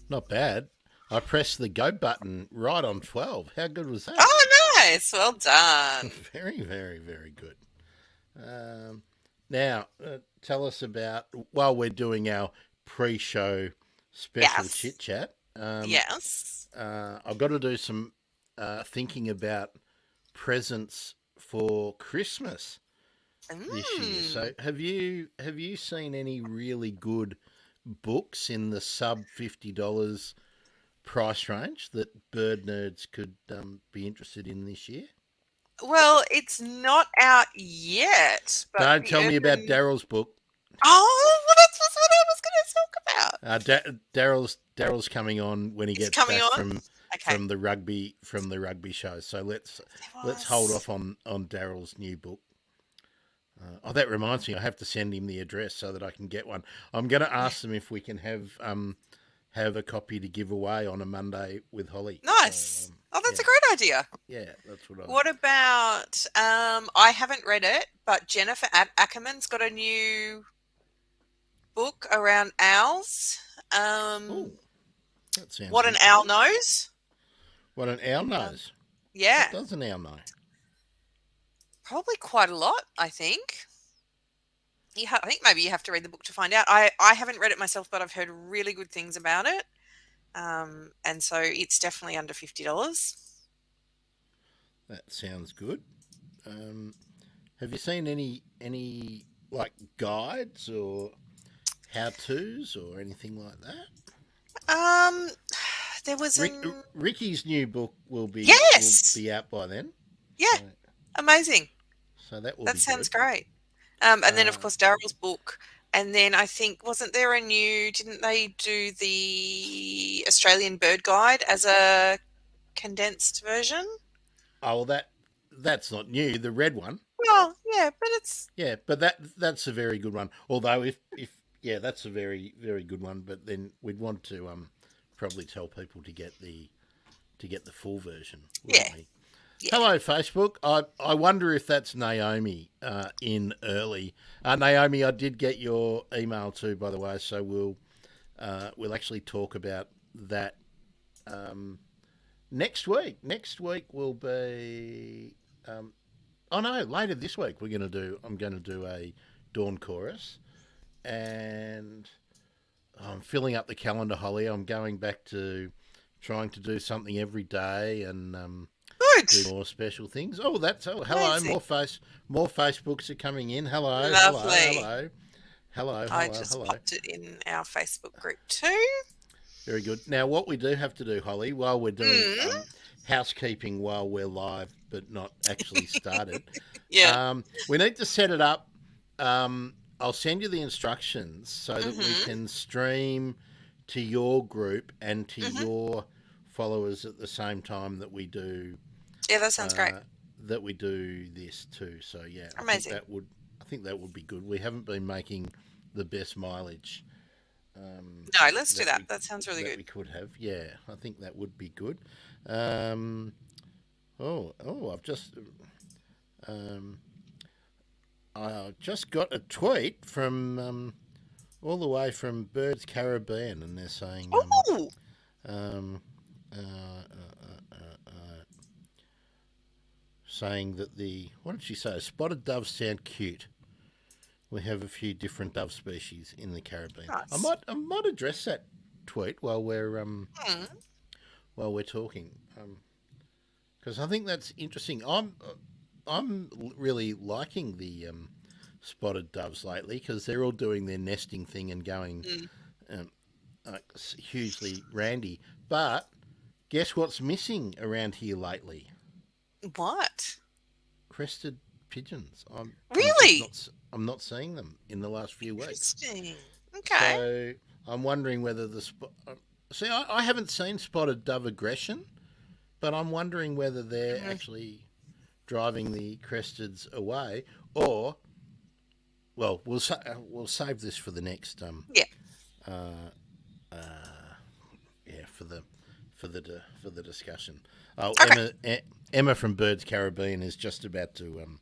Not bad. I pressed the go button right on 12. How good was that? Oh, nice. Well done. Very, very, very good. Um, now, tell us about, while we're doing our pre show special Yes. chit chat, Yes. I've got to do some thinking about presents for Christmas this year. So, Mm. have you seen any really good books in the sub $50 price range that bird nerds could be interested in this year? Well, it's not out yet, but Don't the tell me about Urban. Daryl's book. Oh, well, that's what I was going to talk about. Daryl's coming on when he It's gets coming back on. from Okay. the rugby show. So There let's hold was. off on Daryl's new book. Oh, that reminds me, I have to send him the address so that I can get one. I'm going to Yeah. ask them if we can have a copy to give away on a Monday with Holly. So Nice. Oh, that's yeah, a great idea. yeah, that's what I. What about? I haven't read it, but Jennifer Ackerman's got a new book around owls. Oh, Um, that sounds what an owl interesting. knows. What an owl Um, knows. What yeah, does an owl know? probably quite a lot. I think. I think maybe you have to read the book to find out. I haven't read it myself, but I've heard really good things about it. And so it's definitely under $50. That sounds good. Um, have you seen any like guides or how tos or anything like that? Um, there was Ricky's new book will yes, be out by then, yeah, so amazing. that will That be sounds good. great. And then of Uh, course Daryl's book, and then I think wasn't there a new? Didn't they do the Australian Bird Guide as a condensed version? oh, well, that's not new. The red one, Well, yeah, but it's yeah, but that's a very good one. Although if yeah, that's a very very good one. But then we'd want to probably tell people to get the full version, yeah, wouldn't we? yeah. Hello, Facebook. I wonder if that's Naomi in early. Naomi, I did get your email too, by the way, so we'll actually talk about that next week. Next week will be oh no, later this week I'm going to do a dawn chorus, and I'm filling up the calendar, Holly. I'm going back to trying to do something every day and Good, do more special things. Oh, that's hello. amazing, More Facebooks are coming in. Hello, hello, lovely. hello, hello, I hello, just hello. popped it in our Facebook group too. Very good. Now, what we do have to do, Holly, while we're doing Mm, housekeeping while we're live but not actually started, yeah. we need to set it up. I'll send you the instructions so that we Mhm. can stream to your group and to Mhm. your followers at the same time Yeah, that sounds great. uh, that we do this too. So yeah, Amazing. I think that would be good. We haven't been making the best mileage No, let's do that that. That sounds really that good. we could have. Yeah, I think that would be good. Um, I've um, I just got a tweet from all the way from Birds Caribbean, and they're saying Oh, um, uh, uh, uh, uh, saying that the what did she say? Spotted doves sound cute. We have a few different dove species in the Caribbean. nice. I might address that tweet Hmm. while we're talking, because I think that's interesting. I'm really liking the spotted doves lately because they're all doing their nesting thing and going Mm. um, hugely randy. But guess what's missing around here lately? What? Crested pigeons. I'm just Really? not I'm not seeing them in the last few weeks. Interesting. Okay. So I'm wondering whether see I haven't seen spotted dove aggression, but I'm wondering whether they're Mhm. actually driving the cresteds away, or well, we'll save this for the next Yeah. uh, yeah for the discussion. Oh, Okay. Emma from Birds Caribbean is just about to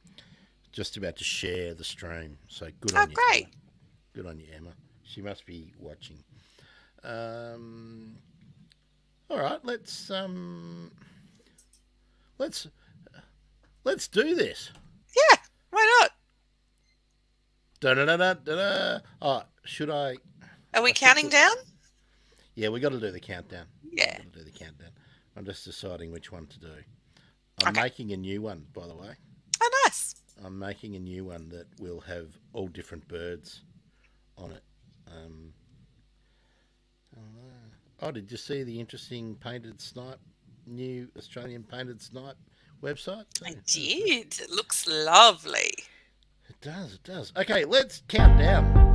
share the stream. So good Oh, on you, Emma. great. Good on you, Emma. She must be watching. Um, All right, let's let's do this. Yeah, why not? Da da da da da. Oh, should I? Are we I should counting put. down? Yeah, we got to do the countdown. We Yeah. got to do the countdown. I'm just deciding which one to do. I'm Okay. making a new one, by the way. Oh, nice. I'm making a new one that will have all different birds on it. Um, oh, did you see the interesting painted snipe, new Australian painted snipe website? I Too? did. It looks lovely. It does, it does. Okay, let's count down.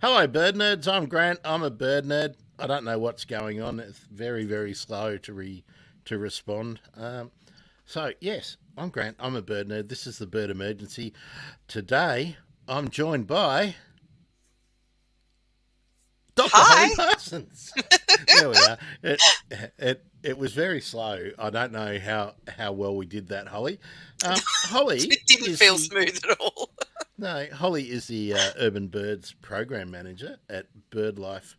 Hello, bird nerds. I'm Grant. I'm a bird nerd. I don't know what's going on. It's very, very slow to respond. So yes, I'm Grant. I'm a bird nerd. This is the Bird Emergency. Today, I'm joined by Dr. Holly Hi. Parsons. There we are. It was very slow. I don't know how well we did that, Holly. Holly It didn't is feel the smooth at all. No, Holly is the Urban Birds program manager at Birdlife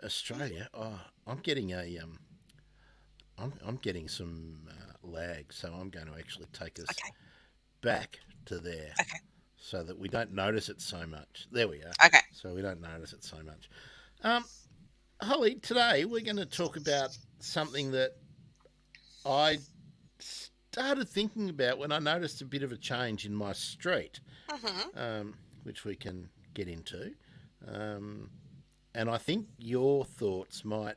Australia. Oh, I'm getting I'm getting some lag, so I'm going to actually take us Okay. back to there, Okay. so that we don't notice it so much. There we are. Okay. So we don't notice it so much. Um, Holly, today we're going to talk about something that I started thinking about when I noticed a bit of a change in my street, Mm-hmm. which we can get into. And I think your thoughts might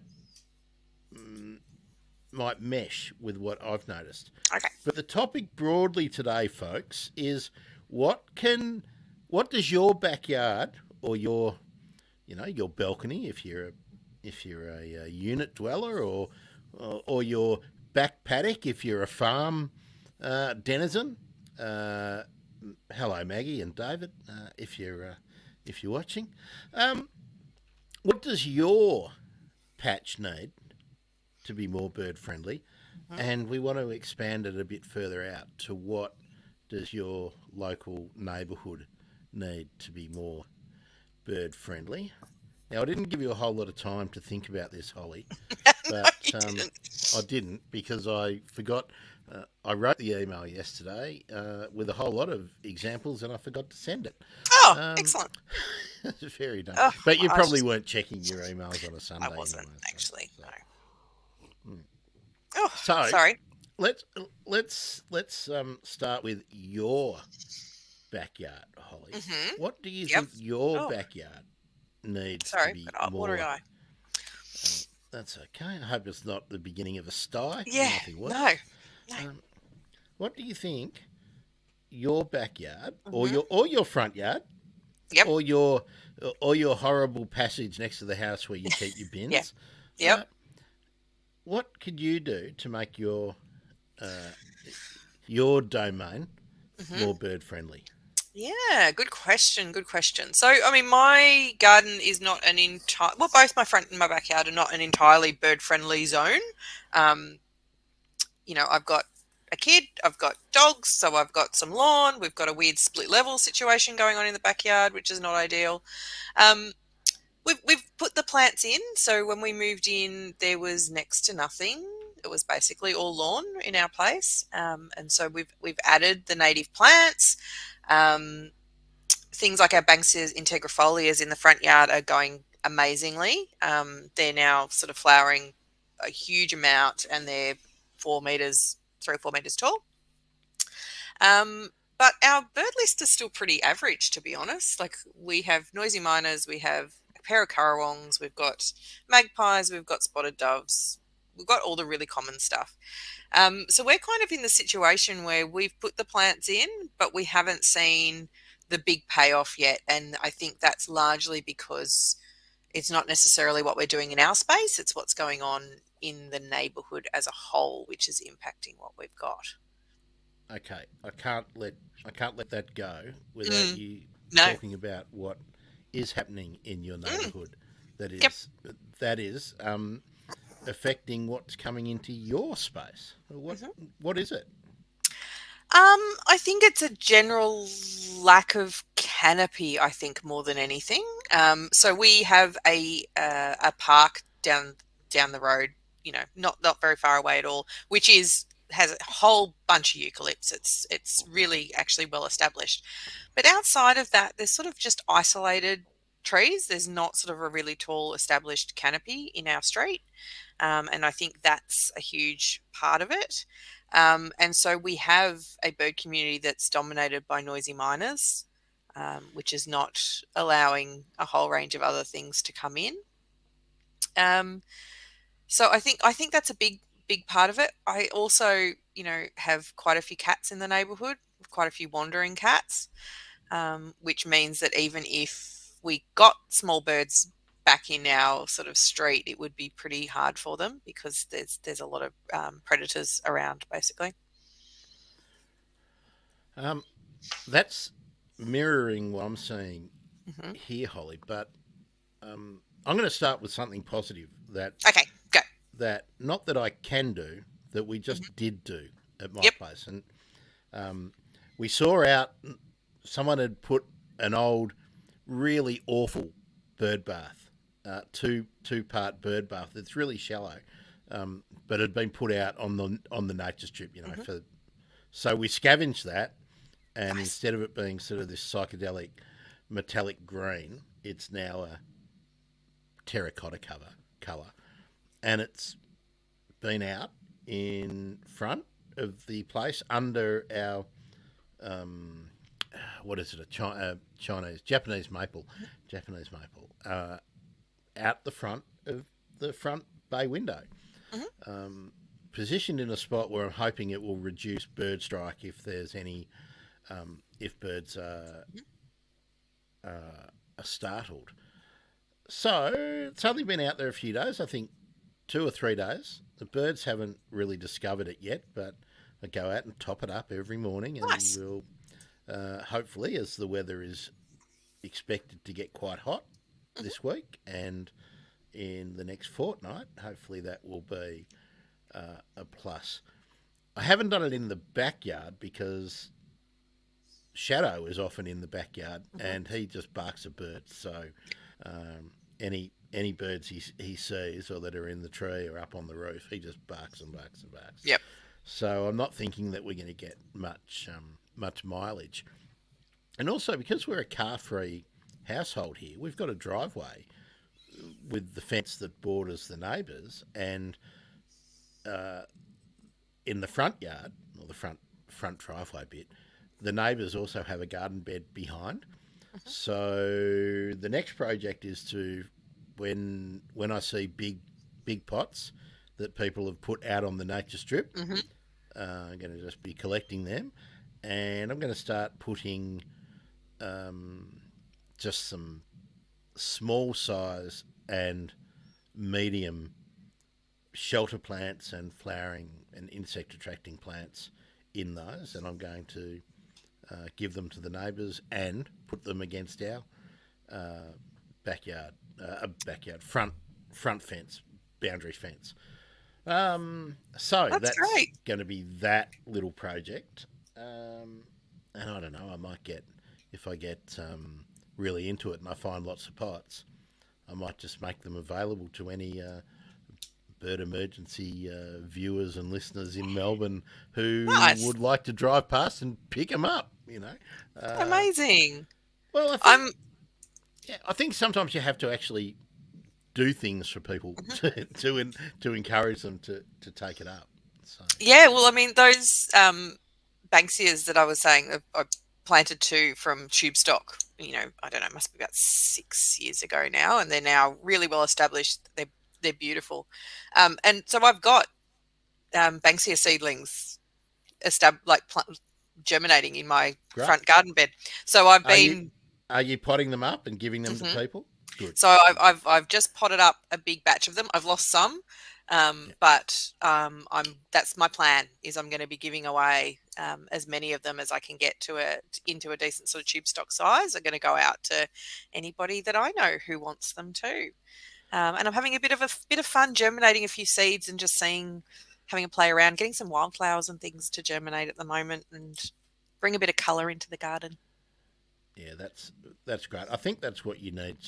mesh with what I've noticed. Okay. But the topic broadly today, folks, is what does your backyard or your balcony, if you're a unit dweller, or your back paddock if you're a farm denizen. Hello, Maggie and David, if you're watching. What does your patch need to be more bird friendly? And we want to expand it a bit further out to what does your local neighbourhood need to be more bird friendly? Now, I didn't give you a whole lot of time to think about this, Holly, No, but you didn't. I didn't because I forgot. I wrote the email yesterday with a whole lot of examples, and I forgot to send it. Oh, Um, excellent. it's very dumb. Oh, But you I probably just- weren't checking your emails on a Sunday. I wasn't anyway, actually. so. No. Oh, So sorry. let's start with your backyard, Holly. Mhm. What do you Yep. think your Oh. backyard needs to Sorry, be but watery more? eye. That's okay. I hope it's not the beginning of a sty. Yeah. Nothing worse. No. No. What do you think your backyard Mhm. or your front yard Yep. or your horrible passage next to the house where you keep your bins? Yeah. Yep. What could you do to make your domain Mhm. more bird friendly? Yeah, good question. Good question. So, I mean, my garden is not an entire. Well, both my front and my backyard are not an entirely bird-friendly zone. Um, I've got a kid, I've got dogs, so I've got some lawn. We've got a weird split level situation going on in the backyard, which is not ideal. Um, we've put the plants in. So when we moved in, there was next to nothing. It was basically all lawn in our place, and so we've added the native plants. Um, Things like our Banksias integrifolias in the front yard are going amazingly. They're now sort of flowering a huge amount, and they're 4 meters, 3 or 4 meters tall. But our bird list is still pretty average, to be honest. Like, we have noisy miners, we have a pair of currawongs, we've got magpies, we've got spotted doves, we've got all the really common stuff. So we're kind of in the situation where we've put the plants in, but we haven't seen the big payoff yet. And I think that's largely because it's not necessarily what we're doing in our space, it's what's going on in the neighborhood as a whole, which is impacting what we've got. Okay, I can't let that go without Mm, you no. talking about what is happening in your Mm, neighbourhood that yep. is that is affecting what's coming into your space. Mhm. What is it? I think it's a general lack of canopy, I think, more than anything. So we have a park down the road, not very far away at all, which has a whole bunch of eucalypts. It's really actually well established. But outside of that, there's sort of just isolated trees. There's not sort of a really tall established canopy in our street. And I think that's a huge part of it. And so we have a bird community that's dominated by noisy miners, which is not allowing a whole range of other things to come in. Um, so I think that's a big part of it. I also, have quite a few cats in the neighbourhood, quite a few wandering cats, which means that even if we got small birds back in our sort of street, it would be pretty hard for them because there's a lot of predators around, basically. Um, that's mirroring what I'm seeing Hmm. here, Holly. But I'm going to start with something positive Okay, go. that not that I can do, that we Hmm. just did do at my Yep. place, and um, we saw out someone had put an old, really awful bird bath, two part bird bath. It's really shallow, but it had been put out on the nature strip, Hmm. for so we scavenged that, and Nice. instead of it being sort of this psychedelic metallic green, it's now a terracotta color, and it's been out in front of the place under our what is it, a Chinese Japanese maple, out the front of the front bay window, Hmm. positioned in a spot where I'm hoping it will reduce bird strike if there's any, if birds are startled. So it's only been out there a few days, I think 2 or 3 days. The birds haven't really discovered it yet, but I go out and top it up every morning, and Nice. we'll hopefully, as the weather is expected to get quite hot Hmm. this week and in the next fortnight, hopefully that will be a plus. I haven't done it in the backyard because Shadow is often in the backyard Hmm. and he just barks at birds. So any birds he sees or that are in the tree or up on the roof, he just barks and barks and barks. Yep. So I'm not thinking that we're going to get much mileage. And also because we're a car-free household here, we've got a driveway with the fence that borders the neighbours, and uh, in the front yard or the front driveway bit, the neighbours also have a garden bed behind. So the next project is to, when I see big pots that people have put out on the nature strip, Hmm. I'm going to just be collecting them, and I'm going to start putting um, just some small size and medium shelter plants and flowering and insect attracting plants in those, and I'm going to give them to the neighbours and put them against our uh, backyard front fence, boundary fence. So That's that's great. going to be that little project, and I don't know. I might get, if I get really into it and I find lots of pots, I might just make them available to any bird emergency viewers and listeners in Melbourne who Nice. would like to drive past and pick them up. Uh, Amazing. well, I think I'm. yeah, I think sometimes you have to actually do things for people Mhm. to encourage them to take it up. So Yeah, well, I mean, those Banksias that I was saying, I planted two from tube stock. I don't know, it must be about 6 years ago now, and they're now really well established. They're beautiful, and so I've got Banksia seedlings, like germinating in my Great. front garden bed. So I've Are you been. are you potting them up and giving them to Mhm. people? Good. So I've just potted up a big batch of them. I've lost some, Yeah. but that's my plan. Is I'm going to be giving away as many of them as I can get to into a decent sort of tube stock size. I'm going to go out to anybody that I know who wants them too. And I'm having a bit of fun germinating a few seeds and just having a play around, getting some wildflowers and things to germinate at the moment, and bring a bit of colour into the garden. Yeah, that's great. I think that's what you need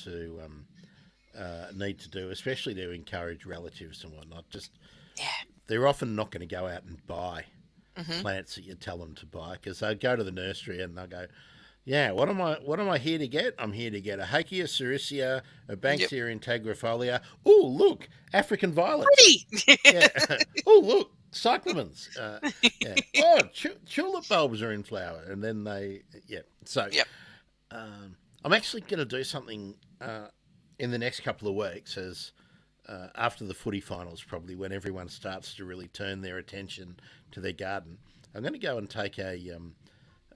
to do, especially to encourage relatives and whatnot. Just Yeah. they're often not going to go out and buy Hmm. plants that you tell them to buy because they go to the nursery and they'll go, yeah, what am I here to get? I'm here to get a Hakea sericea, a Yep. Banksia integrifolia. Oh, look, African violets. Pretty. Yeah. Oh, look, cyclamens. Yeah. Oh, tulip bulbs are in flower, and then yeah. So, Yep. I'm actually going to do something in the next couple of weeks, as after the footy finals, probably when everyone starts to really turn their attention to their garden. I'm going to go and take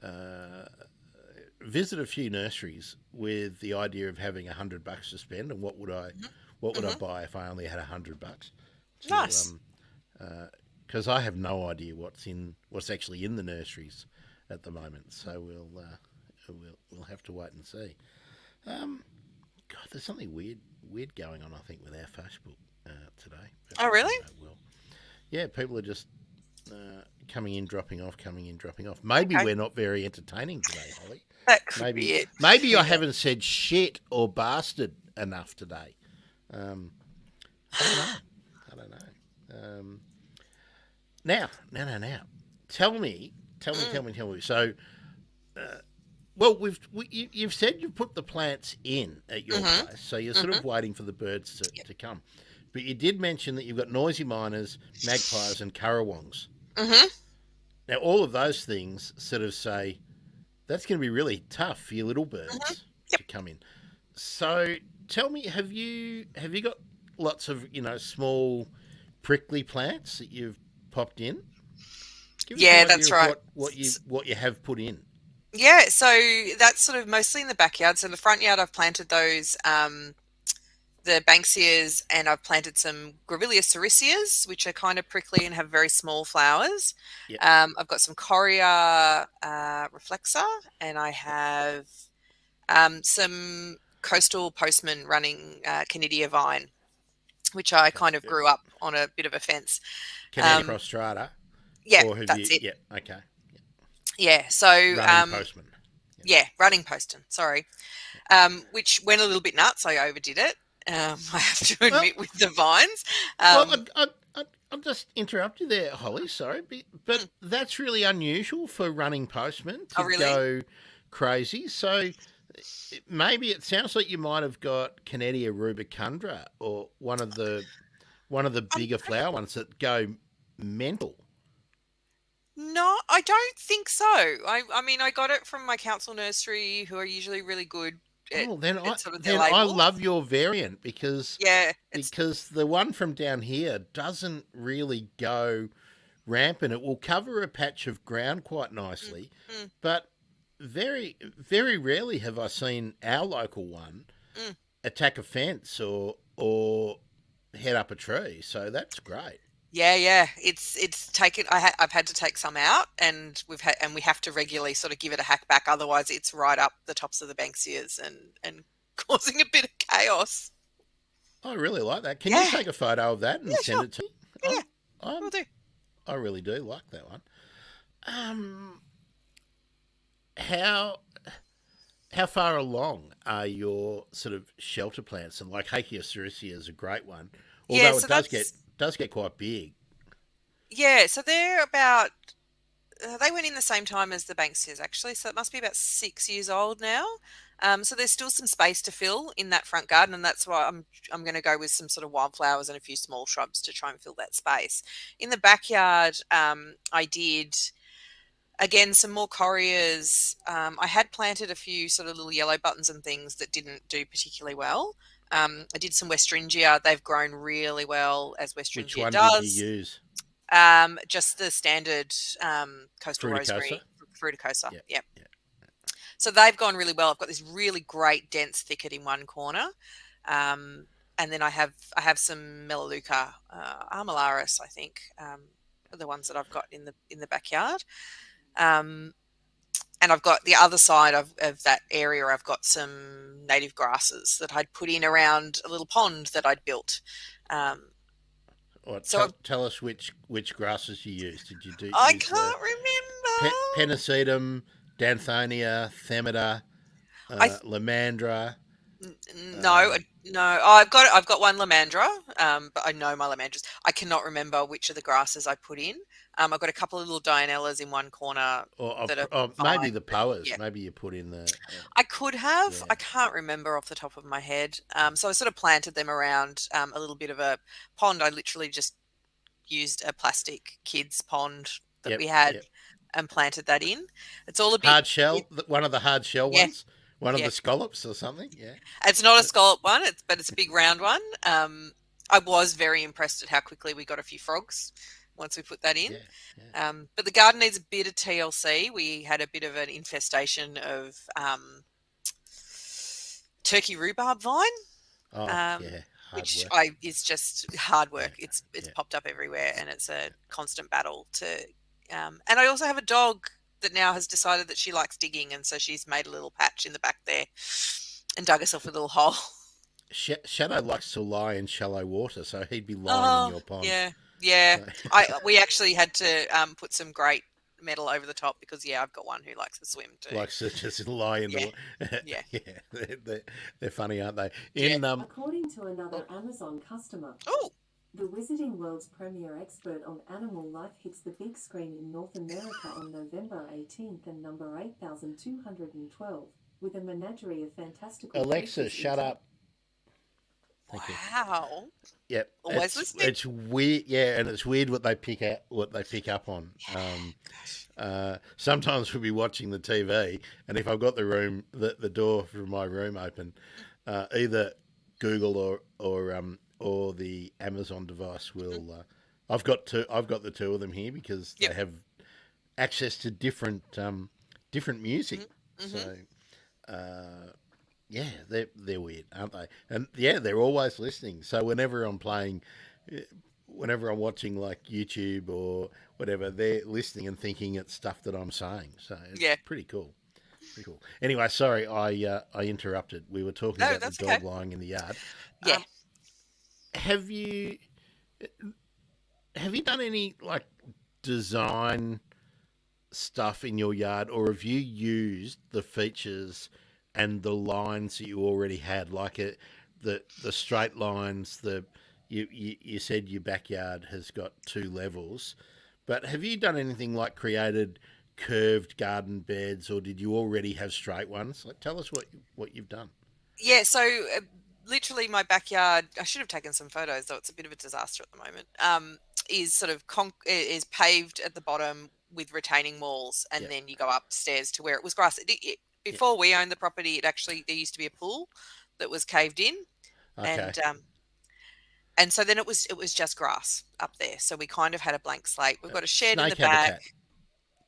uh, visit a few nurseries with the idea of having $100 to spend, and what would I Hmm. buy if I only had $100 to Nice. because I have no idea what's actually in the nurseries at the moment. So we'll have to wait and see. Um, God, there's something weird going on. I think with our Facebook today. But Oh, really? well, yeah, people are just coming in, dropping off, coming in, dropping off. Maybe Okay. we're not very entertaining today, Holly. That could Maybe be it. maybe Who I knows? haven't said shit or bastard enough today. Um, I don't know. I don't know. Now. Tell me, tell me, Mm, tell me, tell me. So, well, you've said you've put the plants in at your mhm, place, so you're sort mhm. of waiting for the birds to, Yep. to come. But you did mention that you've got noisy miners, magpies, and currawongs. Mhm, Now, all of those things sort of say that's going to be really tough for your little mhm. birds Yep. to come in. So, tell me, have you got lots of small prickly plants that you've popped in? Give us an Yeah, idea that's of right. what you have put in. Yeah, so that's sort of mostly in the backyard. So in the front yard, I've planted those the Banksias, and I've planted some Grevillea sericias, which are kind of prickly and have very small flowers. Yep. I've got some Coria reflexa, and I have some coastal postman running Canidia vine, which I Okay. kind of grew up on a bit of a fence. Canada Um, prostrata, yeah, or have that's you? it. Yeah. Okay. Yeah, so Running postman. Yep. yeah, running poston. Sorry, which went a little bit nuts. I overdid it. I have to Well, admit with the vines. well, Um, I'll just interrupt you there, Holly. Sorry, but mm, that's really unusual for running postman oh, to really? go crazy. So maybe it sounds like you might have got Canadia rubicundra or one of the Um, bigger flower ones that go mental. no, I don't think so. I mean, I got it from my council nursery, who are usually really good at, Oh, then I at sort of their then I labels. love your variant because Yeah, it's because the one from down here doesn't really go rampant. It will cover a patch of ground quite mm, nicely, mm, but very very rarely have I seen our local one mm. attack a fence or head up a tree. So that's great. Yeah, yeah. It's taken. I've had to take some out, and we have to regularly sort of give it a hack back. Otherwise, it's right up the tops of the Banksias and causing a bit of chaos. I really like that. Can you Yeah, take a photo of that and yeah, send sure. it to me? Yeah, yeah, I'm, we'll I'm, do. I really do like that one. Um, how how far along are your sort of shelter plants? And like Hakea sericea is a great one, Yeah, although it so does get quite big. so they're about they went in the same time as the Banksias actually, so it must be about 6 years old now. So there's still some space to fill in that front garden, and that's why I'm going to go with some sort of wildflowers and a few small shrubs to try and fill that space. In the backyard, I did again some more corias. I had planted a few sort of little yellow buttons and things that didn't do particularly well. I did some Westringia. They've grown really well as Which Westringia one did you does. use? Just the standard coastal Fruticosa? rosemary. Fruiticosa. Yeah, Yep. yeah. So they've gone really well. I've got this really great dense thicket in one corner, um, and then I have some Melaleuca armillaris, I think, are the ones that I've got in the backyard. Um, and I've got the other side of that area. I've got some native grasses that I'd put in around a little pond that I'd built. Um, Or so tell us which grasses you used. Did you I use the can't remember. Pennisetum, Danthonia, Themida, I Lamandra? No, Um, no. Oh, I've got one lamandra, but I know my lamandras. I cannot remember which of the grasses I put in. I've got a couple of little dianellas in one corner that are or maybe fine. the But Poas. yeah, Maybe you put in the I could have. yeah. I can't remember off the top of my head. So I sort of planted them around a little bit of a pond. I literally just used a plastic kids pond that Yep, we had yep. and planted that in. It's all a bit. Hard shell, one of the hard shell Yeah, ones, one of yeah. the scallops or something. Yeah. It's not a scallop one, but it's a big round one. I was very impressed at how quickly we got a few frogs once we put that in. Yeah, yeah. But the garden needs a bit of TLC. We had a bit of an infestation of turkey rhubarb vine, Oh, um, yeah. Hard which work. is just hard Yeah, work. It's yeah. popped up everywhere, and it's a constant battle to. And I also have a dog that now has decided that she likes digging, and so she's made a little patch in the back there and dug herself a little hole. Shadow likes to lie in shallow water, so he'd be lying in Oh, your pond. yeah, yeah. So We actually had to put some great metal over the top because I've got one who likes to swim too. likes to just lie in Yeah, the yeah, yeah. They're funny, aren't they? yeah. In According to Oh, another Amazon customer, oh, the Wizarding World's premier expert on animal life hits the big screen in North America on November 18th and number 8212, with a menagerie of fantastical Alexa, creatures shut up. Thank you. wow! Yep, Always listening. it's weird. Yeah, and it's weird what they pick up on. Gosh. Sometimes we'll be watching the TV, and if I've got the door from my room open, either Google or the Amazon device Mm, will. I've got two. I've got the two of them here because yep. they have access to different music. Mm-hmm, mm-hmm. So yeah, they're weird, aren't they? And yeah, they're always listening. So whenever I'm watching like YouTube or whatever, they're listening and thinking it's stuff that I'm saying. So it's Yeah. pretty cool. Pretty cool. Anyway, sorry, I interrupted. We were talking No, about the that's okay. dog lying in the yard. Yeah. Have you done any like design stuff in your yard, or have you used the features and the lines that you already had, like the straight lines? You said your backyard has got two levels, but have you done anything like created curved garden beds, or did you already have straight ones? Like, tell us what you've done. Yeah. So literally, my backyard. I should have taken some photos, though it's a bit of a disaster at the moment. Is sort of is paved at the bottom with retaining walls, and Yeah, then you go upstairs to where it was grass. yeah. Before we owned the property, there used to be a pool that was caved in, Okay. and so then it was just grass up there. So we kind of had a blank slate. We've got a shed in the Snake back. habitat.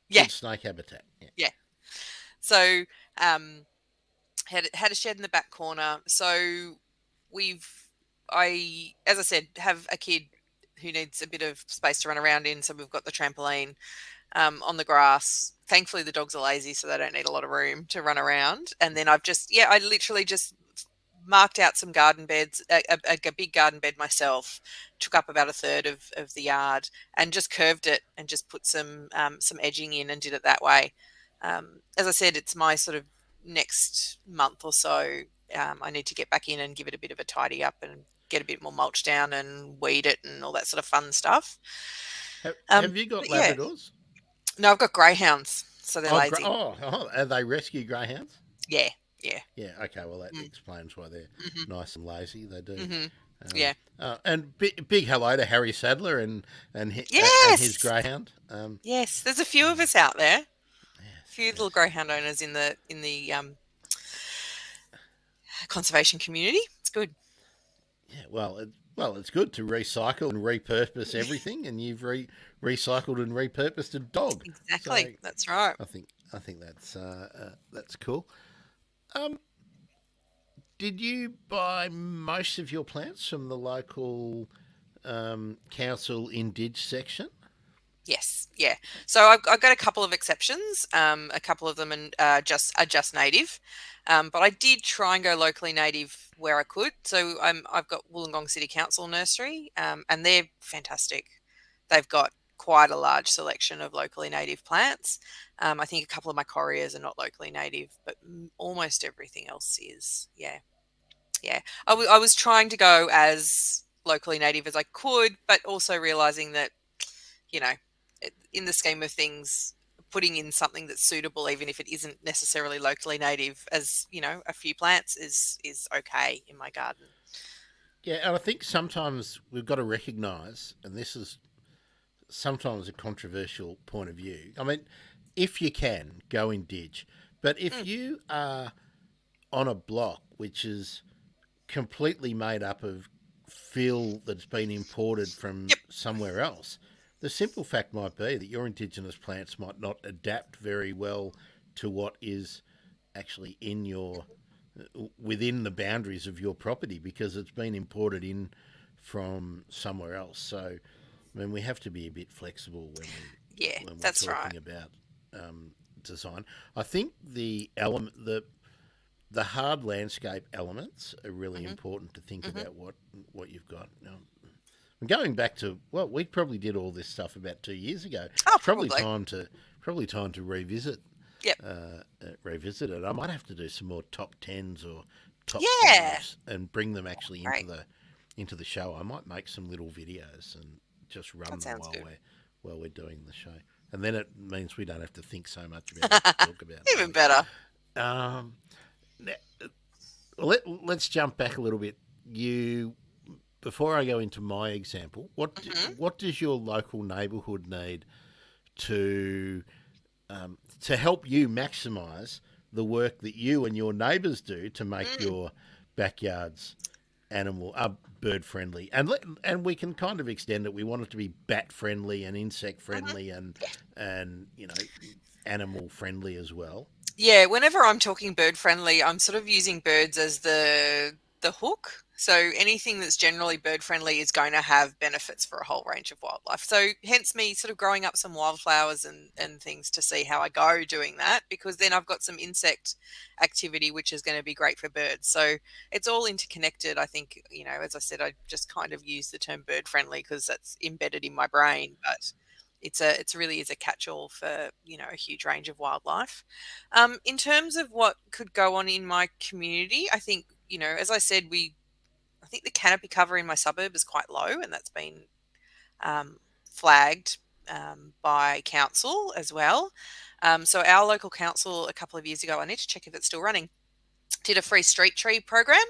Yeah, Good snake habitat. Yeah. yeah. So had a shed in the back corner. So we've as I said, have a kid who needs a bit of space to run around in. So we've got the trampoline on the grass. Thankfully, the dogs are lazy, so they don't need a lot of room to run around. And then I literally just marked out some garden beds, a big garden bed myself, took up about a third of the yard, and just curved it and just put some edging in and did it that way. As I said, it's my sort of next month or so. I need to get back in and give it a bit of a tidy up and get a bit more mulch down and weed it and all that sort of fun stuff. Have you got But yeah, Labradors? no, I've got greyhounds, so they're Oh, lazy. are they rescue greyhounds? Yeah, yeah, Yeah, okay. Well, that mm, explains why they're hmm nice and lazy. They do. hmm Um, yeah. and big hello to Harry Sadler and his Yes, greyhound. yes. There's a few of us out there. A Yes, few little yes. greyhound owners in the conservation community. It's good. Yeah. Well, it's good to recycle and repurpose everything, and you've recycled and repurposed a dog. So Exactly. That's right. I think I think that's cool. Um, did you buy most of your plants from the local council Indige section? Yes, yeah. So I've got a couple of exceptions. A couple of them are just native, but I did try and go locally native where I could. So I've got Wollongong City Council Nursery, and they're fantastic. They've got quite a large selection of locally native plants. I think a couple of my correas are not locally native, but almost everything else is. Yeah, yeah. I was trying to go as locally native as I could, but also realizing that you know, in the scheme of things, putting in something that's suitable, even if it isn't necessarily locally native, as a few plants is okay in my garden. Yeah, and I think sometimes we've got to recognise, and this is sometimes a controversial point of view. I mean, if you can, go in ditch. But if Mm, you are on a block which is completely made up of fill that's been imported from yep. somewhere else, the simple fact might be that your indigenous plants might not adapt very well to what is actually in your within the boundaries of your property because it's been imported in from somewhere else. So, I mean, we have to be a bit flexible Yeah, when we're that's right. talking about design. I think the hard landscape elements are really Hmm. important to think Hmm. about what you've got. Now, going back to well, we probably did all this stuff about 2 years ago. Oh, It's probably. probably time to Yep. revisit it. I might have to do some more top tens or top Yeah. fives and bring them actually Great. into the show. I might make some little videos and just That run them sounds good. while we're doing the show. And then it means we don't have to think so much about what to talk about. Even better. Um, let's jump back a little bit. You before I go into my example, Hmm. what does your local neighbourhood need to to help you maximise the work that you and your neighbours do to make Mm. your backyards bird friendly, and we can kind of extend it. We want it to be bat friendly and insect Hmm. friendly and animal friendly as well. Yeah, whenever I'm talking bird friendly, I'm sort of using birds as the hook. So anything that's generally bird friendly is going to have benefits for a whole range of wildlife. So hence me sort of growing up some wildflowers and things to see how I go doing that, because then I've got some insect activity which is going to be great for birds. So it's all interconnected. I think, as I said, I just kind of use the term bird friendly because that's embedded in my brain, but it's really is a catch-all for, a huge range of wildlife. In terms of what could go on in my community, I think, as I said, I think the canopy cover in my suburb is quite low, and that's been flagged by council as well. So our local council a couple of years ago, I need to check if it's still running, did a free street tree program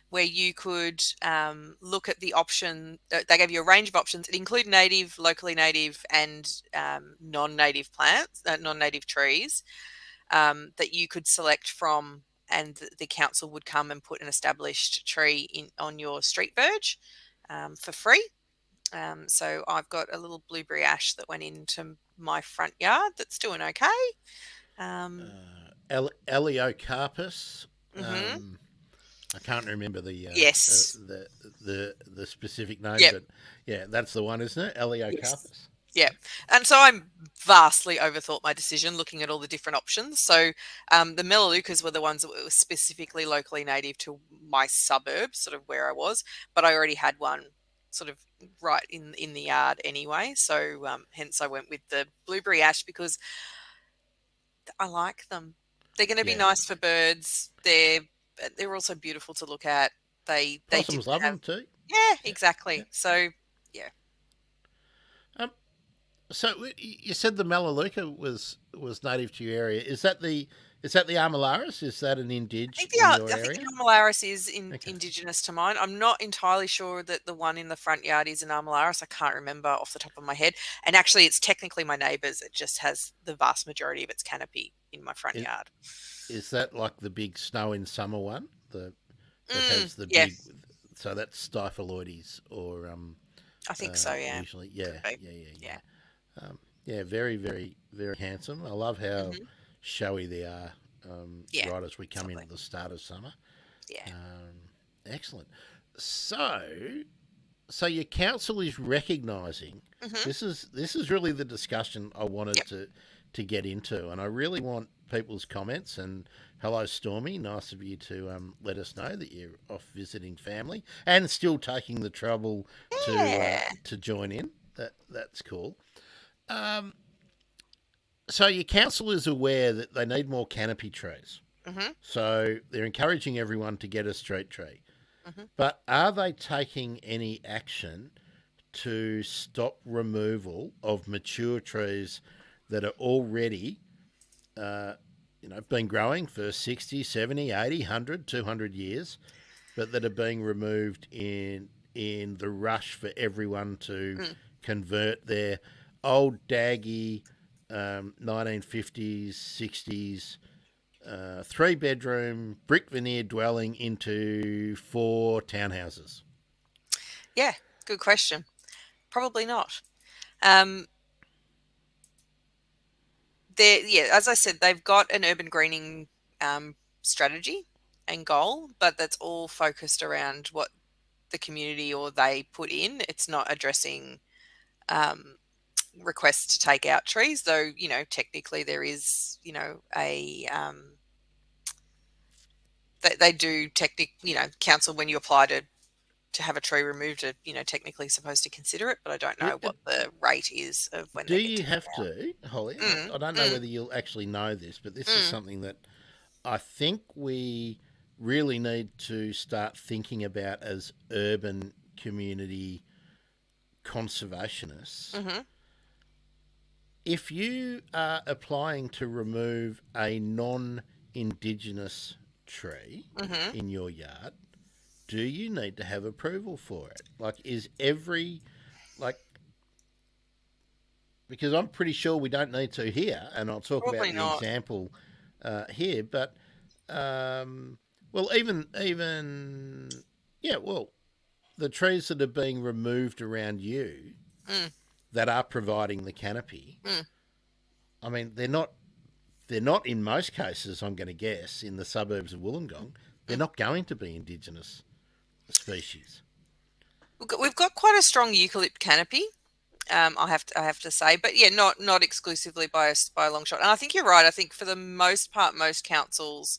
where you could look at the option. They gave you a range of options. It included native, locally native, and non-native plants, non-native trees that you could select from, and the council would come and put an established tree in on your street verge for free. So I've got a little blueberry ash that went into my front yard that's doing okay. Um, Eliocarpus. hmm. I can't remember Yes. the specific name, Yep. but yeah, that's the one, isn't it? Yes. Eliocarpus. Yeah. And so I vastly overthought my decision looking at all the different options. So the Melaleucas were the ones that were specifically locally native to my suburb, sort of where I was, but I already had one sort of right in the yard anyway. So hence I went with the blueberry ash because I like them. They're going to be Yeah, nice for birds. They're also beautiful to look at. They didn't possums love have. them too. Yeah, Yeah, yeah. exactly. So yeah. Um, so you said the Melaleuca was native to your area. Is that the Armillaris? Is that an indige in your I think the area? Armillaris is Okay. indigenous to mine. I'm not entirely sure that the one in the front yard is an Armillaris. I can't remember off the top of my head. And actually, it's technically my neighbour's. It just has the vast majority of its canopy in my front Is, yard. is that like the big snow in summer one? That has the Yeah, big. So that's Stiphyloides or I think so. Yeah, usually could be. yeah. Yeah. Yeah, very, very, very handsome. I love how Hmm. showy they are Yeah, right as we come lovely. into the start of summer. Yeah. Excellent. So, so your council is recognising Hmm. this is really the discussion I wanted Yep. to get into, and I really want people's comments. And hello, Stormy, nice of you to let us know that you're off visiting family and still taking the trouble Yeah. to join in. That's cool. Um, so your council is aware that they need more canopy trees. Hmm. So they're encouraging everyone to get a street tree. Hmm. But are they taking any action to stop removal of mature trees that are already, been growing for 60, 70, 80, 100, 200 years, but that are being removed in the rush for everyone to Mm. convert their old daggy 1950s, 60s 3-bedroom brick veneer dwelling into 4 townhouses? Yeah. Good question. Probably not. Um, yeah, as I said, they've got an urban greening um, strategy and goal, but that's all focused around what the community or they put in. It's not addressing um, requests to take out trees, though, technically there is, they do council when you apply to have a tree removed are, technically supposed to consider it, but I don't know what the rate is of when Do they get you to have to, Holly? Mm, I don't know mm, whether you'll actually know this, but this is mm, something that I think we really need to start thinking about as urban community conservationists. mhm, If you are applying to remove a non Indigenous tree mhm. in your yard, do you need to have approval for it? Like, is every, like, because I'm pretty sure we don't need to here, and I'll talk about Probably the not. example here. But well, even yeah, well, the trees that are being removed around you Mm, that are providing the canopy. mm, I mean, they're not in most cases. I'm going to guess in the suburbs of Wollongong, they're mm. not going to be Indigenous species. We've got quite a strong eucalypt canopy. I have to say, but yeah, not exclusively by a long shot. And I think you're right. I think for the most part, most councils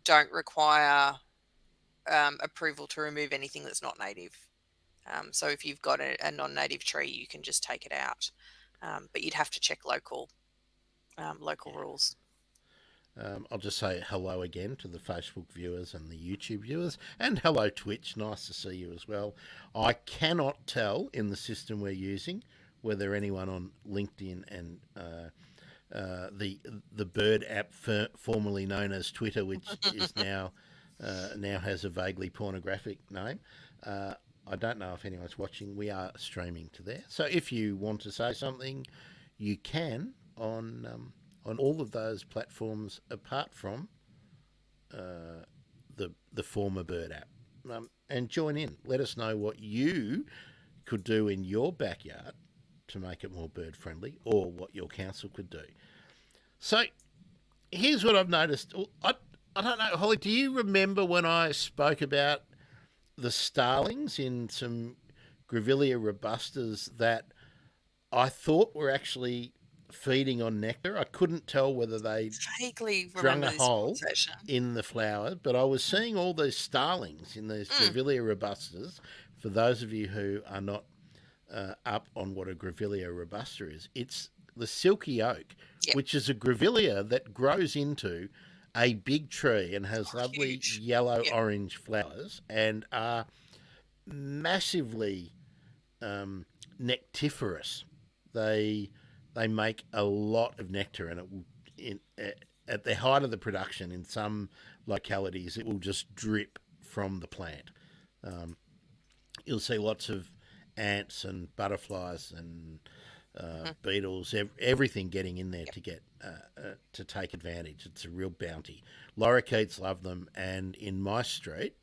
don't require approval to remove anything that's not native. So if you've got a non-native tree, you can just take it out, but you'd have to check local Yeah. rules. I'll just say hello again to the Facebook viewers and the YouTube viewers, and hello Twitch. Nice to see you as well. I cannot tell in the system we're using whether anyone on LinkedIn and the Bird app, formerly known as Twitter, which is now has a vaguely pornographic name. I don't know if anyone's watching. We are streaming to there, so if you want to say something, you can on all of those platforms apart from the former Bird app. And join in. Let us know what you could do in your backyard to make it more bird friendly, or what your council could do. So here's what I've noticed. I don't know, Holly. Do you remember when I spoke about the starlings in some Grevillea robustas that I thought were actually feeding on nectar? I couldn't tell whether they Vaguely drung remember a this hole conversation. in the flower, but I was seeing all these starlings in these Mm, Grevillea robustas. For those of you who are not up on what a Grevillea robusta is, it's the silky oak, yeah, which is a Grevillea that grows into a big tree and has oh, lovely huge. yellow Yeah. orange flowers and are massively nectiferous. They they make a lot of nectar, and it will at the height of the production in some localities it will just drip from the plant. Um, you'll see lots of ants and butterflies and Mhm. beetles, everything getting in there to get to take advantage. It's a real bounty. Lorikeets love them, and in my street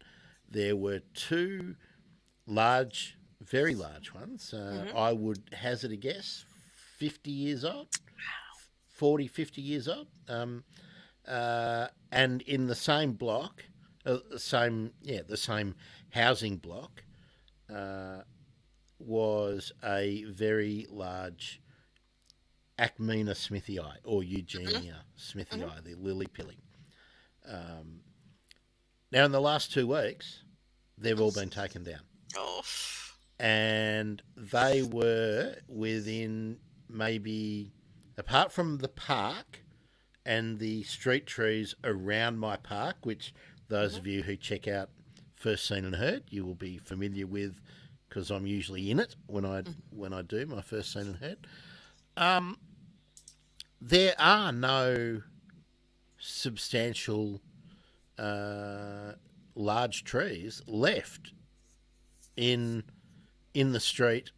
there were two large, very large ones. Mhm. I would hazard a guess, 50 years old, 40, 50 years old. And in the same block, the same housing block, was a very large Acmina smithii or Eugenia smithii, the lily pilly. Now, in the last 2 weeks, they've all been taken down. Oh. And they were within maybe, apart from the park and the street trees around my park, which those of you who check out First Seen and Heard, you will be familiar with, because I'm usually in it when I do my First Seen and Heard. There are no substantial large trees left in the street,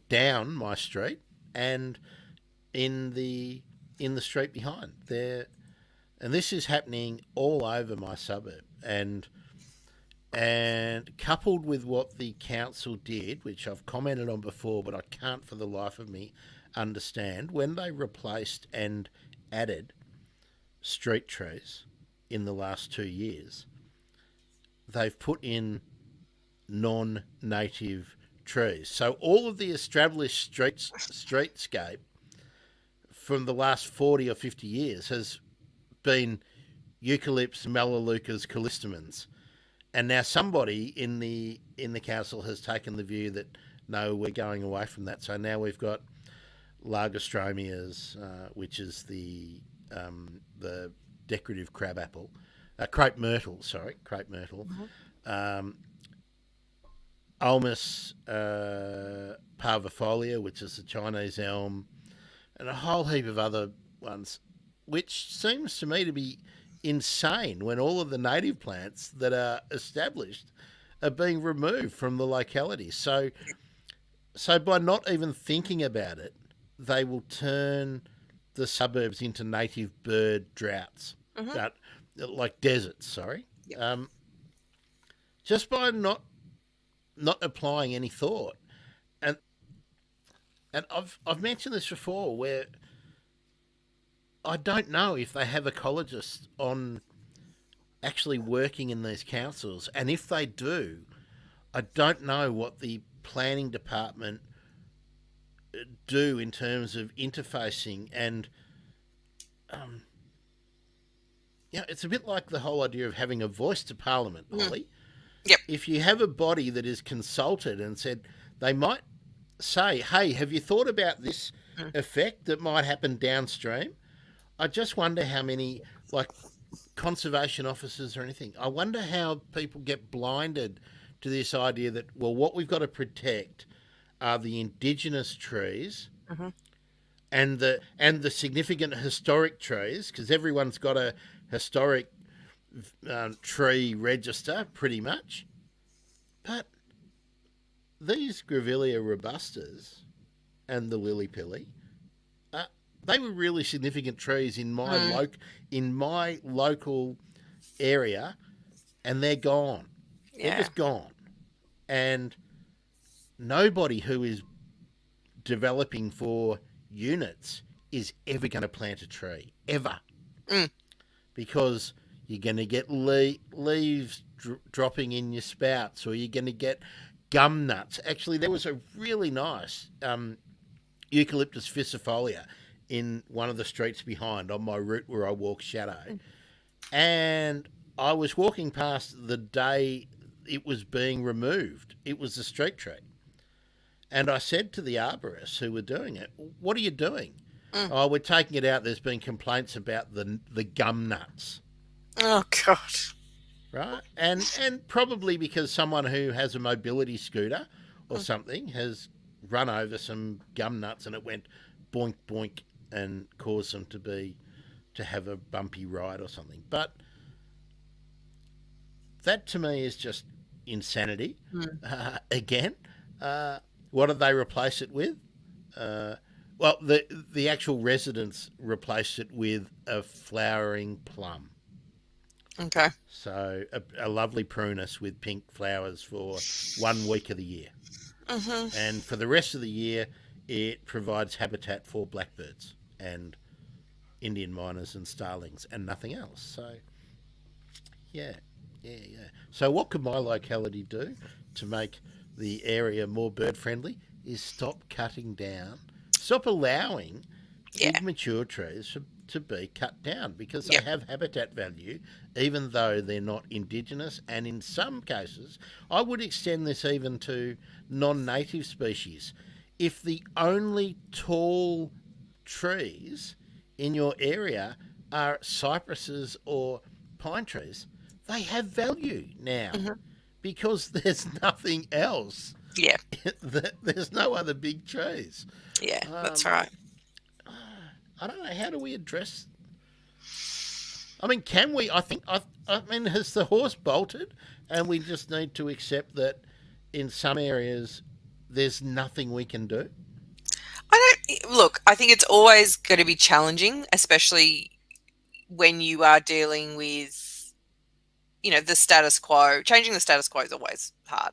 down my street and in the street behind there. And this is happening all over my suburb, and coupled with what the council did, which I've commented on before, but I can't for the life of me understand, when they replaced and added street trees in the last 2 years, they've put in non-native trees. So all of the established streetscape from the last 40 or 50 years has been eucalypts, melaleucas, callistemons. And now somebody in the council has taken the view that, no, we're going away from that. So now we've got Largostromias, which is the decorative crabapple, crepe myrtle. Ulmus parvifolia, which is the Chinese elm, and a whole heap of other ones, which seems to me to be insane when all of the native plants that are established are being removed from the locality. So by not even thinking about it, they will turn the suburbs into native bird droughts, like deserts. Sorry, Yep. Just by not applying any thought, and I've mentioned this before, where I don't know if they have ecologists on actually working in these councils, and if they do, I don't know what the planning department do in terms of interfacing. And it's a bit like the whole idea of having a voice to Parliament, Holly. Yep. If you have a body that is consulted and said, they might say, hey, have you thought about this effect that might happen downstream? I just wonder how many, like, conservation officers or anything, I wonder how people get blinded to this idea that, well, what we've got to protect are the indigenous trees and the significant historic trees, because everyone's got a historic tree register, pretty much. But these Grevillea robustas and the lily pilly, they were really significant trees in my local area, and they're gone. Yeah. They're just gone. And nobody who is developing for units is ever going to plant a tree, ever. Because you're going to get leaves dropping in your spouts, or you're going to get gum nuts. Actually, there was a really nice Eucalyptus ficifolia in one of the streets behind on my route where I walk shadow. And I was walking past the day it was being removed. It was a street tree. And I said to the arborists who were doing it, what are you doing? Oh, we're taking it out. There's been complaints about the gum nuts. Oh, God. Right? And probably because someone who has a mobility scooter or something has run over some gum nuts and it went boink, boink, and caused them to have a bumpy ride or something. But that to me is just insanity. Again, what did they replace it with? Well, the actual residents replaced it with a flowering plum. Okay. So a lovely prunus with pink flowers for 1 week of the year. And for the rest of the year, it provides habitat for blackbirds and Indian miners and starlings and nothing else. So, yeah, yeah. So, what could my locality do to make the area more bird friendly? Is stop cutting down, stop allowing Yeah. big mature trees to be cut down because they Yep. have habitat value, even though they're not indigenous. And in some cases, I would extend this even to non native species. If the only tall trees in your area are cypresses or pine trees, they have value now Hmm. because there's nothing else. Yeah. There's no other big trees. Yeah. That's Um, right. I don't know. How do we address? I mean, can we? I think. I mean, has the horse bolted, and we just need to accept that in some areas there's nothing we can do. I don't look. I think it's always going to be challenging, especially when you are dealing with, the status quo. Changing the status quo is always hard.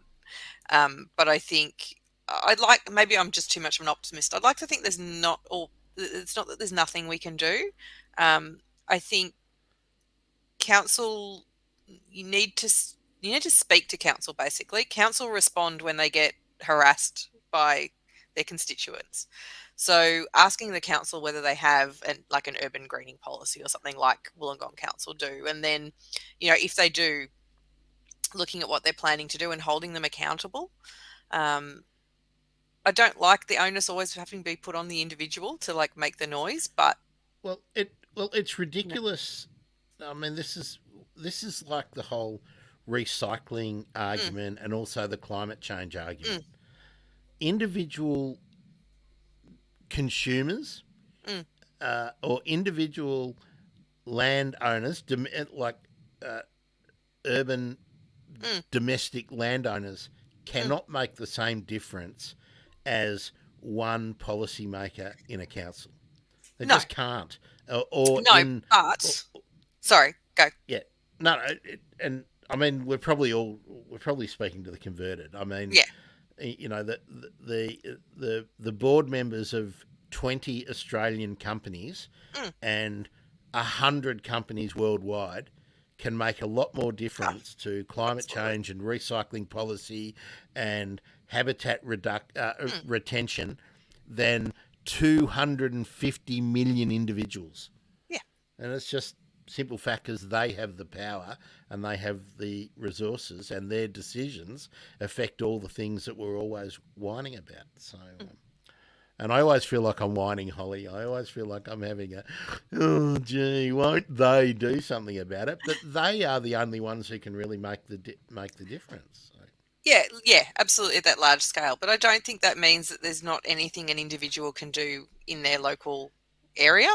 But I think I'd like, maybe I'm just too much of an optimist. I'd like to think there's not, or it's not that there's nothing we can do. I think council, you need to speak to council. Basically, council respond when they get harassed by their constituents. So asking the council whether they have an urban greening policy or something like Wollongong Council do, and then, if they do, looking at what they're planning to do and holding them accountable. Um, I don't like the onus always having to be put on the individual to make the noise, but It's you know, ridiculous. I mean, this is like the whole recycling mm, argument and also the climate change argument. mm, Individual consumers mm, or individual landowners, like uh, urban mm, domestic landowners, mm. cannot make the same difference as one policymaker in a council. They No, just can't. Or no, in, or, but sorry, go. yeah, no, and I mean we're probably speaking to the converted. I mean, Yeah, the board members of 20 Australian companies mm, and 100 companies worldwide can make a lot more oh, difference to climate absolutely. change and recycling policy and habitat Mm, retention than 250 million individuals. yeah, And it's just simple fact because they have the power and they have the resources and their decisions affect all the things that we're always whining about. So, mm, and I always feel like I'm whining, Holly. I always feel like I'm having oh, gee, won't they do something about it? But they are the only ones who can really make the difference. So, yeah, yeah, absolutely at that large scale. But I don't think that means that there's not anything an individual can do in their local area.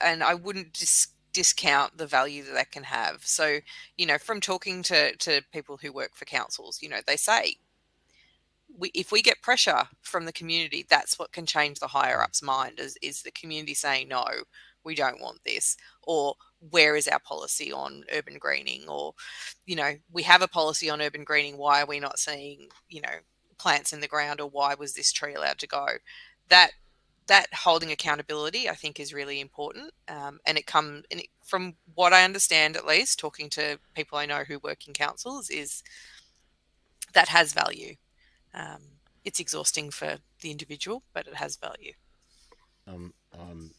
And I wouldn't discount the value that can have. So, from talking to people who work for councils, they say if we get pressure from the community, that's what can change the higher ups' mind is the community saying, no, we don't want this, or where is our policy on urban greening, or, we have a policy on urban greening. Why are we not seeing, plants in the ground, or why was this tree allowed to go? That that holding accountability, I think, is really important. And from what I understand, at least talking to people I know who work in councils, is that has value. It's exhausting for the individual, but it has value. um, I'm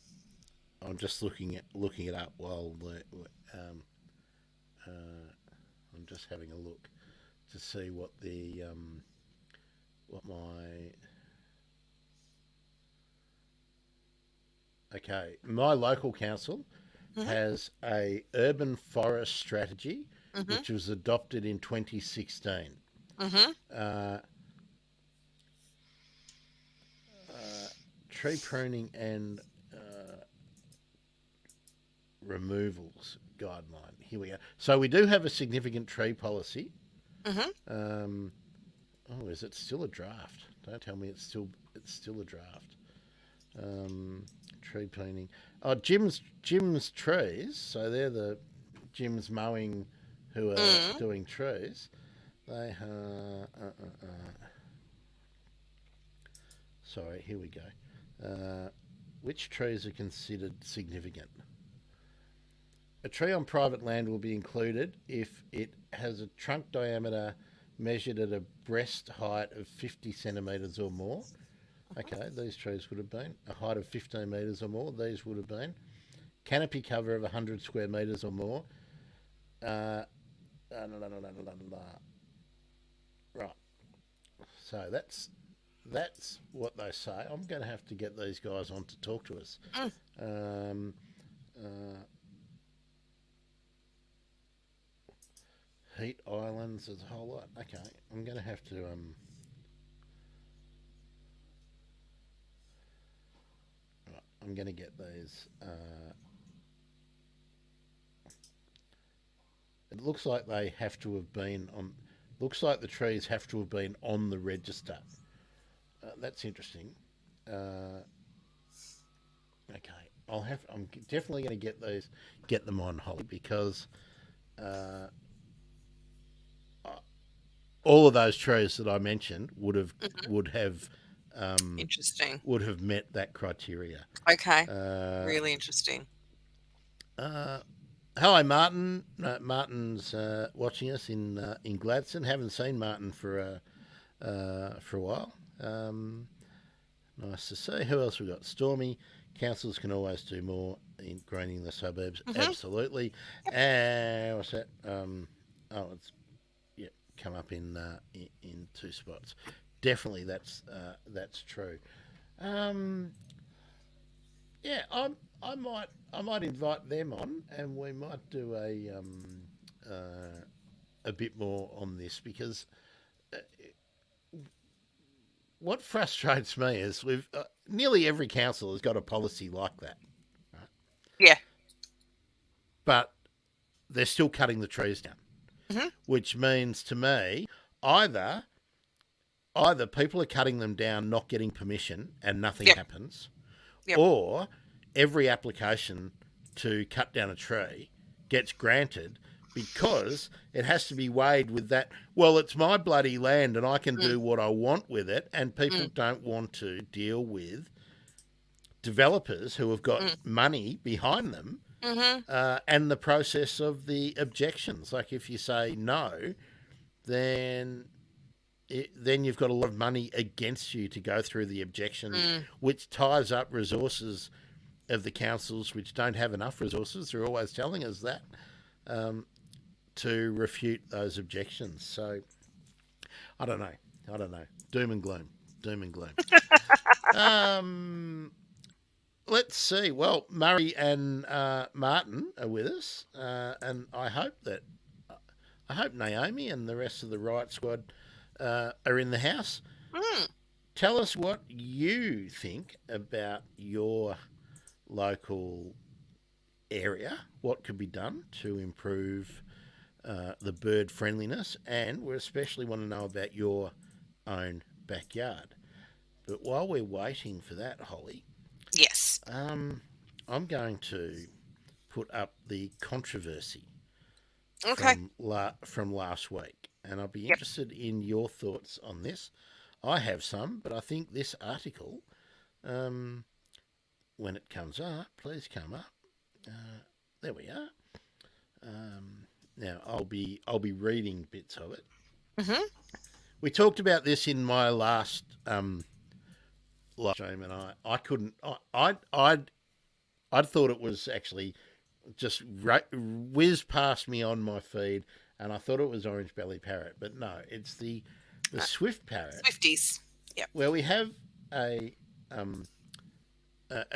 I'm just looking it up while um, uh, I'm just having a look to see what my okay, my local council Hmm. has a urban forest strategy Hmm. which was adopted in 2016. Hmm. Uh, uh, Tree pruning and removals guideline. Here we go. So we do have a significant tree policy. Hmm. Um, is it still a draft? Don't tell me it's still a draft. Tree cleaning. Oh, Jim's trees. So they're the Jim's mowing who are Mm. doing trees. They are. Sorry, here we go. Which trees are considered significant? A tree on private land will be included if it has a trunk diameter measured at a breast height of 50 centimetres or more. Okay, these trees would have been. A height of 15 metres or more, these would have been. Canopy cover of 100 square metres or more. Right. So that's what they say. I'm going to have to get these guys on to talk to us. Heat islands, there's a whole lot. Okay, I'm going to have to right, I'm going to get these. It looks like they have to have been on. Looks like the trees have to have been on the register. That's interesting. Okay, I'm definitely going to get them on, Holly, because all of those trees that I mentioned would have Interesting. would have met that criteria. Okay. Really interesting. Hello, Martin. Martin's watching us in Gladstone. Haven't seen Martin for a while. Nice to see. Who else we got? Stormy. Councils can always do more in greening the suburbs. Absolutely. And what's that? It's come up in 2 spots. Definitely, that's true. Yeah, I might invite them on, and we might do a bit more on this, because what frustrates me is we've nearly every council has got a policy like that, right? Yeah. But they're still cutting the trees down, which means to me either people are cutting them down, not getting permission, and nothing happens, or every application to cut down a tree gets granted because it has to be weighed with that, well, it's my bloody land and I can do what I want with it, and people don't want to deal with developers who have got money behind them and the process of the objections. Like, if you say no, then you've got a lot of money against you to go through the objections, which ties up resources of the councils, which don't have enough resources. They're always telling us that, to refute those objections. So I don't know. Doom and gloom. Let's see. Well, Murray and Martin are with us, and I hope Naomi and the rest of the Riot Squad are in the house. Tell us what you think about your local area, what could be done to improve the bird friendliness, and we especially want to know about your own backyard. But while we're waiting for that, Holly, yes, I'm going to put up the controversy from last week, and I'll be interested in your thoughts on this. I have some, but I think this article, when it comes up, please come up. There we are. Now I'll be reading bits of it. We talked about this in my last live stream, and I couldn't. I'd thought it was actually just whizzed past me on my feed, and I thought it was orange belly parrot, but no, it's the swift parrot. Swifties. Yeah. Where we have a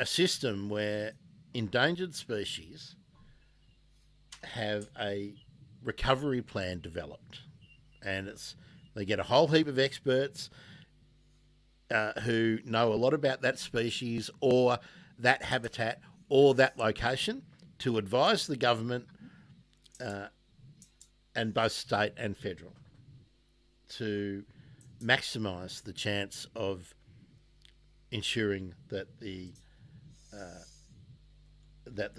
system where endangered species have a recovery plan developed, and they get a whole heap of experts who know a lot about that species or that habitat or that location to advise the government and both state and federal to maximise the chance of ensuring that the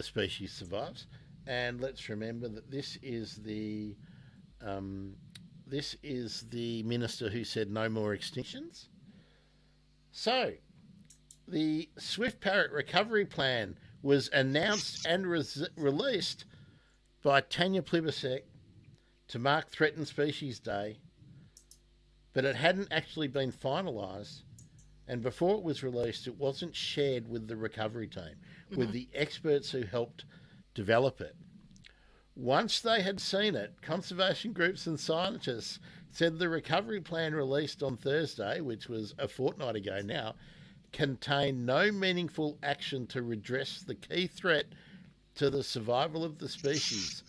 species survives. And let's remember that this is the minister who said no more extinctions. So, the Swift Parrot Recovery Plan was announced and released by Tanya Plibersek to mark Threatened Species Day, but it hadn't actually been finalised. And before it was released, it wasn't shared with the recovery team, with the experts who helped develop it. Once they had seen it, conservation groups and scientists said the recovery plan released on Thursday, which was a fortnight ago now, contained no meaningful action to redress the key threat to the survival of the species,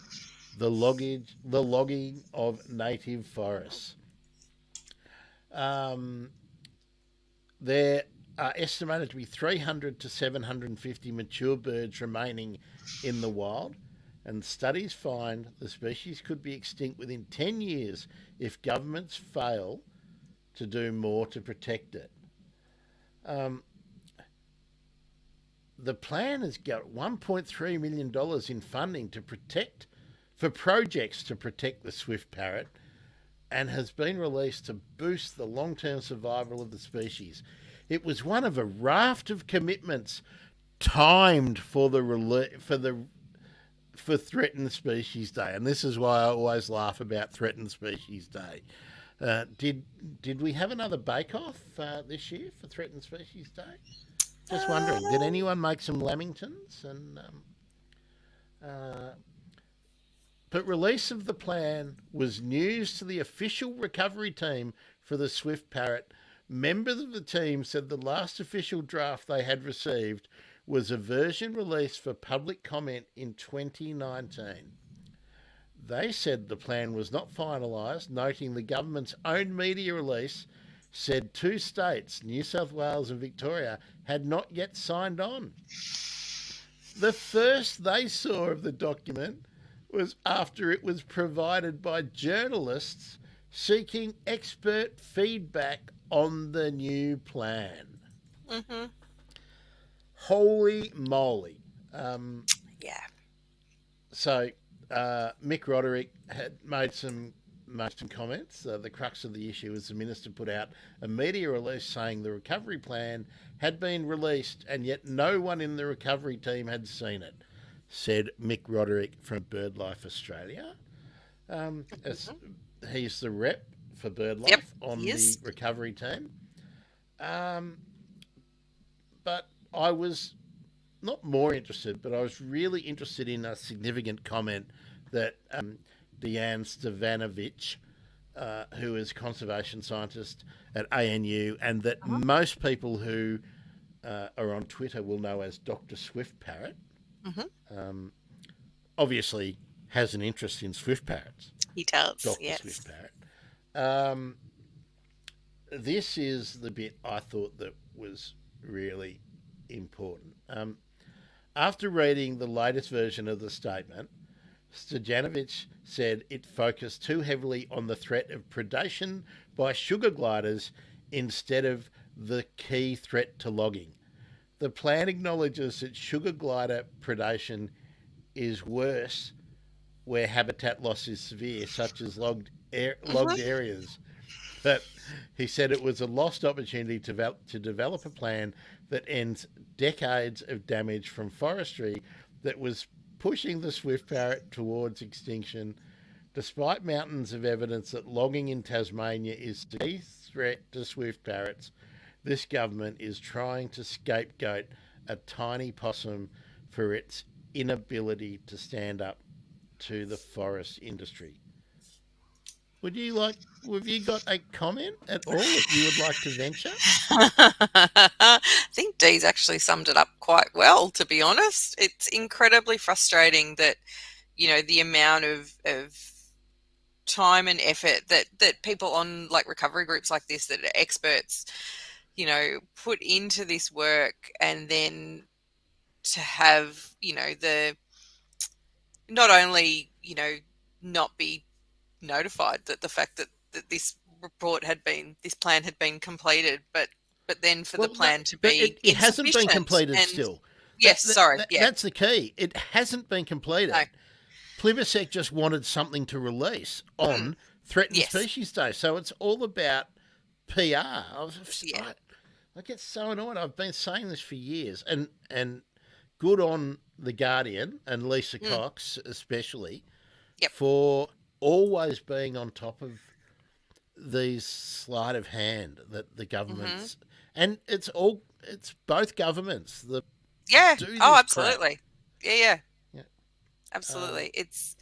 the logging of native forests. There are estimated to be 300 to 750 mature birds remaining in the wild, and studies find the species could be extinct within 10 years if governments fail to do more to protect it. The plan has got $1.3 million in funding for projects to protect the swift parrot, and has been released to boost the long-term survival of the species. It was one of a raft of commitments timed for Threatened Species Day, and this is why I always laugh about Threatened Species Day. Did we have another bake-off this year for Threatened Species Day? Just wondering, did anyone make some lamingtons? But release of the plan was news to the official recovery team for the Swift Parrot. Members of the team said the last official draft they had received was a version released for public comment in 2019. They said the plan was not finalised, noting the government's own media release said 2 states, New South Wales and Victoria, had not yet signed on. The first they saw of the document was after it was provided by journalists seeking expert feedback on the new plan. Mm-hmm. Holy moly. Yeah. So Mick Roderick had made some comments. The crux of the issue is the minister put out a media release saying the recovery plan had been released and yet no one in the recovery team had seen it, said Mick Roderick from Birdlife Australia. He's the rep for Birdlife on the recovery team. But I was not more interested, but I was really interested in a significant comment that Deanne Stevanovic, who is conservation scientist at ANU, and that most people who are on Twitter will know as Dr. Swift Parrot, obviously has an interest in swift parrots. He does, Dr. Swift Parrot. This is the bit I thought that was really important. After reading the latest version of the statement, Stojanovic said it focused too heavily on the threat of predation by sugar gliders instead of the key threat to logging. The plan acknowledges that sugar glider predation is worse where habitat loss is severe, such as logged areas. But he said it was a lost opportunity to develop a plan that ends decades of damage from forestry that was pushing the swift parrot towards extinction. Despite mountains of evidence that logging in Tasmania is the key threat to swift parrots, this government is trying to scapegoat a tiny possum for its inability to stand up to the forest industry. Have you got a comment at all that you would like to venture? I think Dee's actually summed it up quite well, to be honest. It's incredibly frustrating that, the amount of time and effort that people on like recovery groups like this, that are experts, put into this work, and then to have, the not only, not be notified that the fact that this plan had been completed, but then for the plan to be it hasn't been completed still. Yes, that's the key. It hasn't been completed. No. Plibersek just wanted something to release on Threatened Species Day, so it's all about PR. I get so annoyed. I've been saying this for years, and good on the Guardian and Lisa Mm, Cox especially yep. for always being on top of these sleight of hand that the Hmm. governments, and it's both governments that Yeah. do Oh, this crap. absolutely. Yeah, yeah, Yeah. Um, absolutely. It's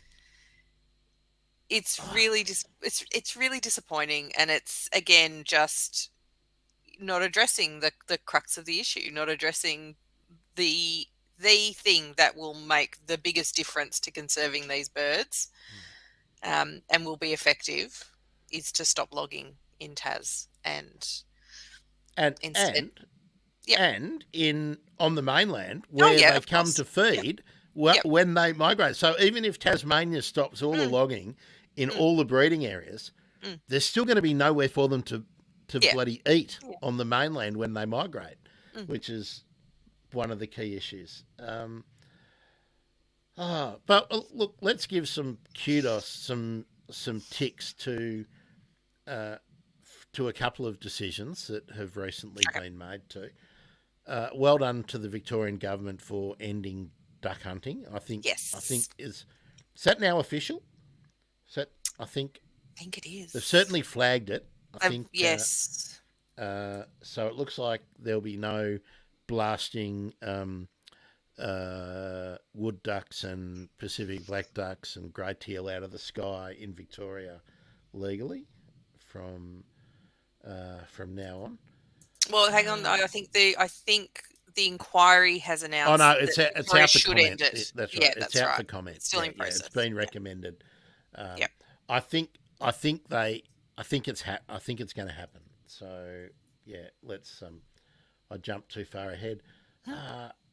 oh, really it's really disappointing, and it's again just not addressing the crux of the issue, not addressing the the thing that will make the biggest difference to conserving these birds, and will be effective, is to stop logging in Tas and and instead, and yep. and in on the mainland Oh where yeah, they of come course. to Yep. feed Yep. when they migrate. So even if Tasmania stops all the Mm, logging in mm, all the breeding areas, mm. there's still going to be nowhere for them to Yeah. bloody eat Yeah. on the mainland when they migrate, Mm. which is one of the key issues. But look, let's give some kudos, some ticks uh, to a couple of decisions that have recently Okay. been made too. Well done to the Victorian government for ending duck hunting. I think Yes. is that now official? Is that I think I think it they've is. certainly flagged it. I think Yes. so. It looks like there'll be no blasting wood ducks and Pacific black ducks and grey teal out of the sky in Victoria legally from now on. Well, hang on. Uh, I think the inquiry has oh no, announced that it's Victoria out for should comment. end it. That's right. Yeah, It's that's out right. for comment. It's still Yeah, in yeah. It's process. been Yeah. recommended. Yep. I think I think they I think it's going to happen. So yeah, let's I jumped too far ahead.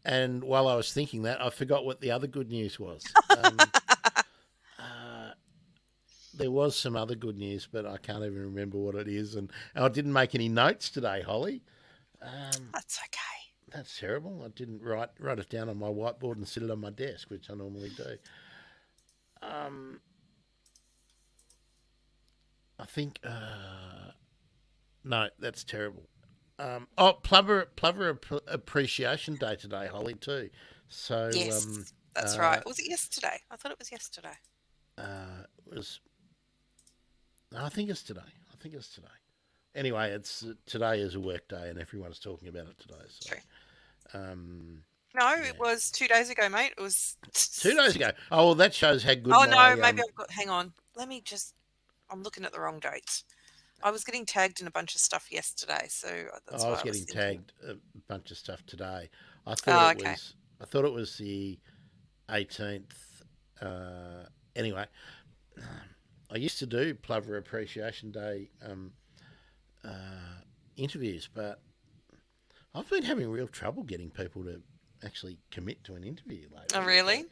And while I was thinking that, I forgot what the other good news was. Uh, there was some other good news, but I can't even remember what it is. And I didn't make any notes today, Holly. Um, That's okay. that's terrible. I didn't write it down on my whiteboard and sit it on my desk, which I normally do. Um, I think no, that's terrible. Plover Appreciation Day today, Holly, too. So Yes, that's right. Was it yesterday? I thought it was yesterday. it was. I think it's today. I think it's today. Anyway, it's today is a work day, and everyone's talking about it today. So, True. um, No, yeah, it was 2 days ago, mate. It was. 2 days ago. Oh well, that shows how good Oh no, my maybe I've got. Hang on. Let me just. I'm looking at the wrong dates. I was getting tagged in a bunch of stuff yesterday, so that's I why was I was getting thinking. tagged a bunch of stuff today. I thought Oh, it okay. was. I thought it was the 18th. Anyway, I used to do Plover Appreciation Day interviews, but I've been having real trouble getting people to actually commit to an interview Oh, lately. So really?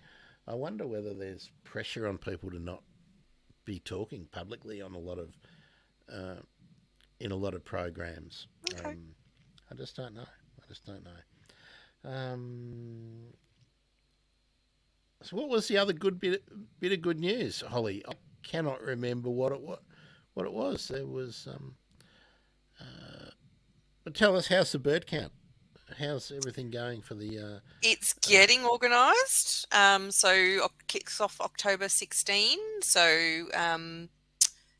I wonder whether there's pressure on people to not be talking publicly on a lot of uh, in a lot of programs. Okay. I just don't know. I just don't know. So what was the other bit of good news, Holly? I cannot remember what it was. There was. But tell us, how's the bird count? How's everything going for the? It's getting organised. Kicks off October 16. So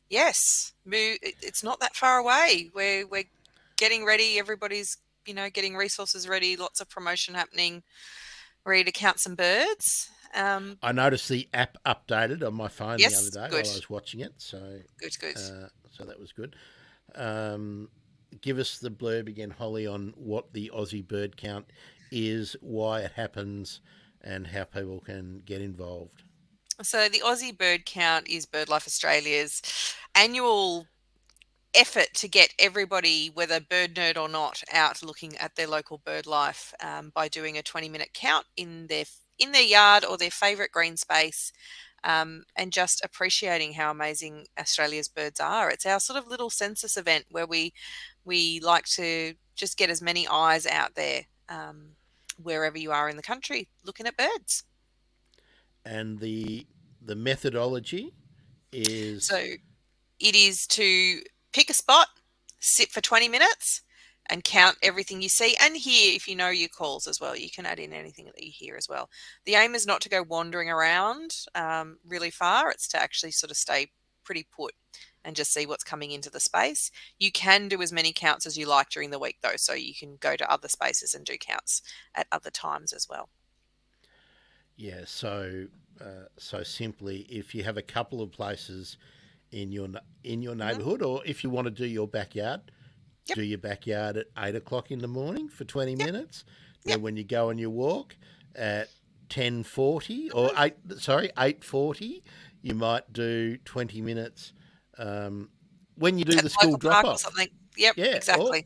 yes, it's not that far away. We're getting ready. Everybody's getting resources ready. Lots of promotion happening. Ready to count some birds. I noticed the app updated on my phone the other Yes, day good, while I was watching it, so good, good. so that was good. Um, give us the blurb again, Holly, on what the Aussie bird count is, why it happens, and how people can get involved. So the Aussie bird count is Birdlife Australia's annual effort to get everybody, whether bird nerd or not, out looking at their local bird life by doing a 20-minute count in their yard or their favourite green space, and just appreciating how amazing Australia's birds are. It's our sort of little census event where we like to just get as many eyes out there, wherever you are in the country looking at birds. And the methodology So is it is to pick a spot, sit for 20 minutes, and count everything you see and hear. If you know your calls as well, you can add in anything that you hear as well. The aim is not to go wandering around really far. It's to actually sort of stay pretty put and just see what's coming into the space. You can do as many counts as you like during the week, though, so you can go to other spaces and do counts at other times as well. Yeah, so simply, if you have a couple of places in your neighbourhood, or if you want to do your backyard, Yep. do your backyard at 8 o'clock in the morning for 20 Yep. minutes. Yep. Then when you go on your walk at 10:40 or 8:40, you might do 20 minutes when you do At the the school local drop park or off. something. Yep, Yeah, or exactly.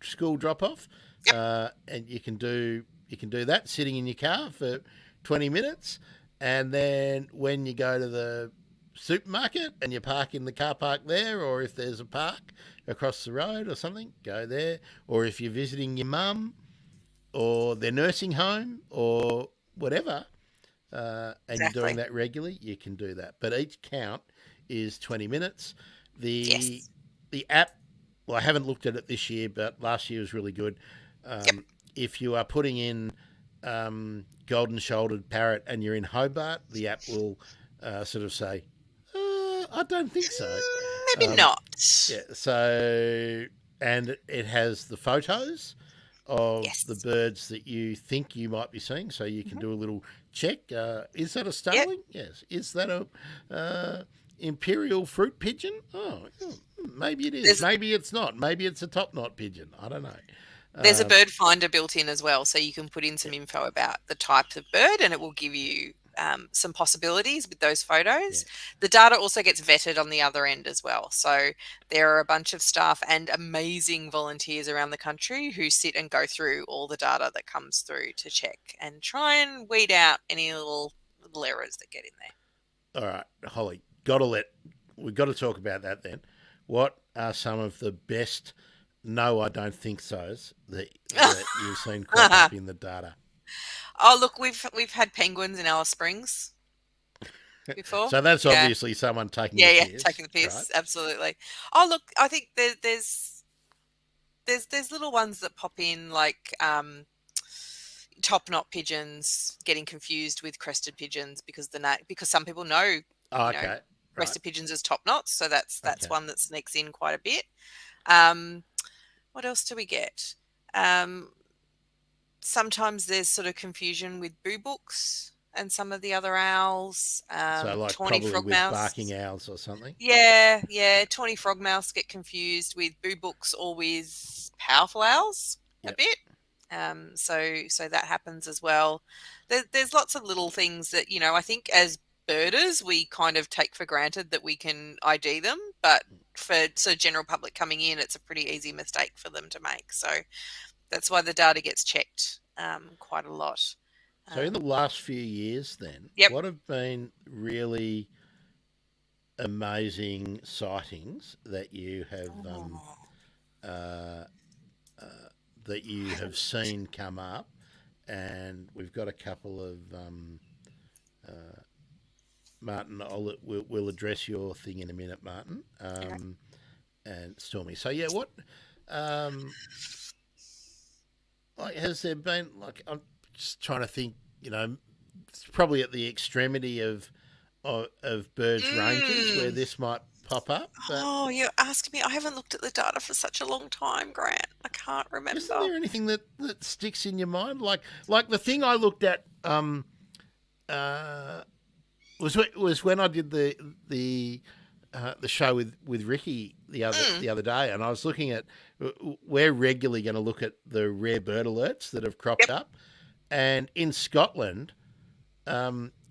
school drop off, Yep. and you can do that sitting in your car for 20 minutes, and then when you go to the supermarket and you park in the car park there, or if there's a park across the road or something, go there. Or if you're visiting your mum or their nursing home or whatever, and you're doing Exactly. that regularly, you can do that. But each count is 20 minutes. The Yes. the app, well, I haven't looked at it this year, but last year was really good. Yep. If you are putting in golden shouldered parrot and you're in Hobart, the app will sort of say, I don't think so. Maybe Um, not. yeah, so, and it has the photos of the Yes. birds that you think you might be seeing, so you can Mhm. do a little check. Is that a Yep. starling? Yes. Is that a imperial fruit pigeon? Oh, maybe it is. There's Maybe it's not. Maybe it's a top knot pigeon. I don't know. there's a Um, bird finder built in as well, so you can put in yeah, some info about the type of bird, and it will give you some possibilities with those yeah. photos. The data also gets vetted on the other end as well. So there are a bunch of staff and amazing volunteers around the country who sit and go through all the data that comes through to check and try and weed out any little errors that get in there. All right, Holly. We've got to talk about that then. What are some of the best? No, I don't think so's that you've seen crop up in the data. Oh, look, we've had penguins in Alice Springs before. So that's Yeah. obviously someone taking the Yeah, piss, taking the right? piss, absolutely. Oh, look, I think there's little ones that pop in like top knot pigeons getting confused with crested pigeons because because some people know, Oh, you know, okay, right, crested pigeons as top knots, so that's okay. one that sneaks in quite a bit. Um, what else do we get? Um, Sometimes there's sort of confusion with boo books and some of the other owls. So like Tawny probably with barking frogmouse. owls or something. Yeah. Tawny frogmouse get confused with boo books or with powerful owls a Yep. bit. So that happens as well. There's lots of little things that I think as birders we kind of take for granted that we can ID them, but for general public coming in, it's a pretty easy mistake for them to make. So that's why the data gets checked quite a lot. So in the last few years, then, Yep. what have been really amazing sightings Oh, uh, that I you have haven't. seen come up? And we've got a couple of uh, Martin. We'll address your thing in a minute, Martin, Okay. and Stormy. So yeah, what like has there been like I'm just trying to think. It's probably at the extremity of birds' ranges where Mm. this might pop up, but Oh, you're asking me. I haven't looked at the data for such a long time, Grant. I can't isn't remember. there anything that sticks in your mind? Like the thing I looked at uh, was when I did the show with Ricky Mm. the other day, and I was looking at we're regularly going to look at the rare bird alerts that have cropped Yep. up, and in Scotland,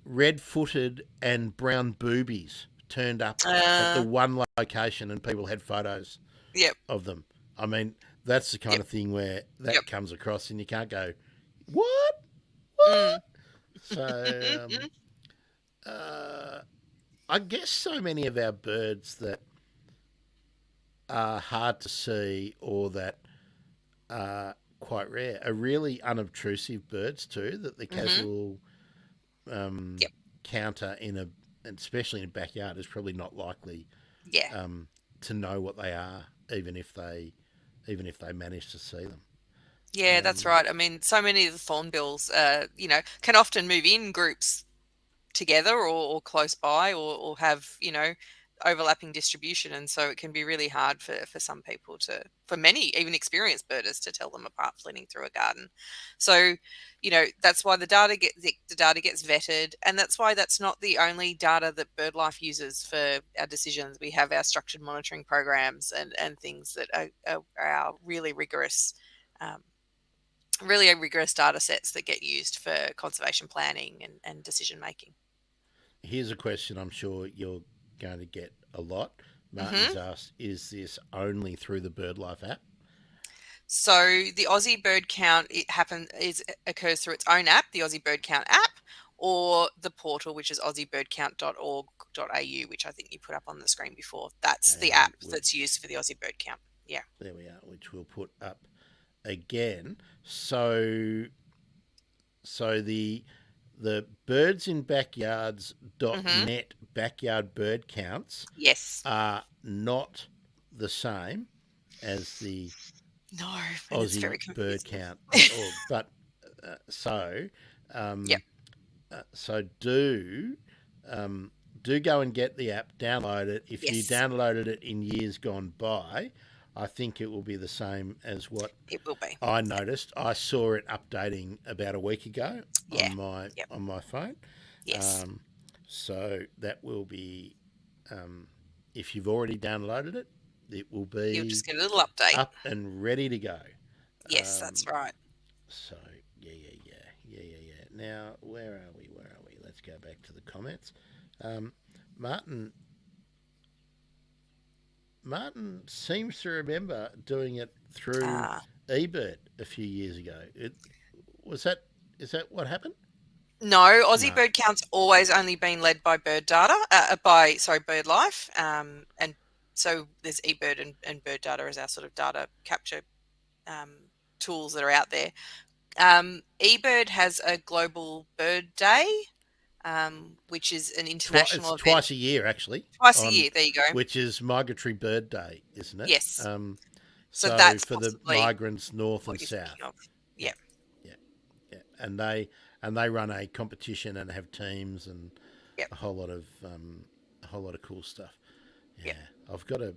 red-footed and brown boobies turned up at the Uh, one location, and people had photos yep. of them. I mean, that's the kind Yep. of thing where Yep. that comes across, and you can't go, what, Mm. what? So, uh, I guess so many of our birds that are hard to see or that are quite rare are really unobtrusive birds too. That the Mhm. casual um, Yep. counter and especially in a backyard, is probably not likely Yeah. to know what they are, even if they even if they manage to see them. Yeah, that's right. I mean, so many of the thornbills, can often move in groups together or close by or have, overlapping distribution. And so it can be really hard for some people for many, even experienced birders, to tell them apart flitting through a garden. So, that's why the data gets vetted. And that's why that's not the only data that BirdLife uses for our decisions. We have our structured monitoring programs and things that are our um, really rigorous data sets that get used for conservation planning and decision making. Here's a question I'm sure you're going to get a lot. Martin's hmm asked, is this only through the BirdLife app? So the Aussie Bird Count occurs through its own app, the Aussie Bird Count app, or the portal, which is aussiebirdcount.org.au, which I think you put up on the screen before. That's the And app that's used for the Aussie Bird Count. Yeah. there we are, which we'll put up again. So the birds in hmm backyards.net backyard bird counts Yes. are not the same as the No, and it's Aussie very bird confusing. count. But so Yep. so do go and get the app, download it. If you Yes, downloaded it in years gone by, I think it will be the same as what it will be. I noticed. I saw it updating about a week ago Yeah. Yep. on my phone. Yes. So that will be, if you've already downloaded it, it will You'll be just get a little update. up and ready to go. Yes, that's right. So yeah. Now where are we? Let's go back to the comments. Um, Martin Martin seems to remember doing it through Uh, eBird a few years ago. Was that is that what happened? no, Aussie No. Bird Count's always only been led by Bird Data, BirdLife, and so there's eBird and Bird Data as our sort of data capture um, tools that are out there. eBird has a global bird day, which is an It's international twice event a year actually, twice a on year. There you go. which is Migratory Bird Day, isn't it? Yes, so So that's for the possibly migrants north and what you're thinking south. of. Yeah, Yeah, yeah, yeah. And they run a competition and have teams and yep, a whole lot of cool stuff. Yeah, yep, I've got to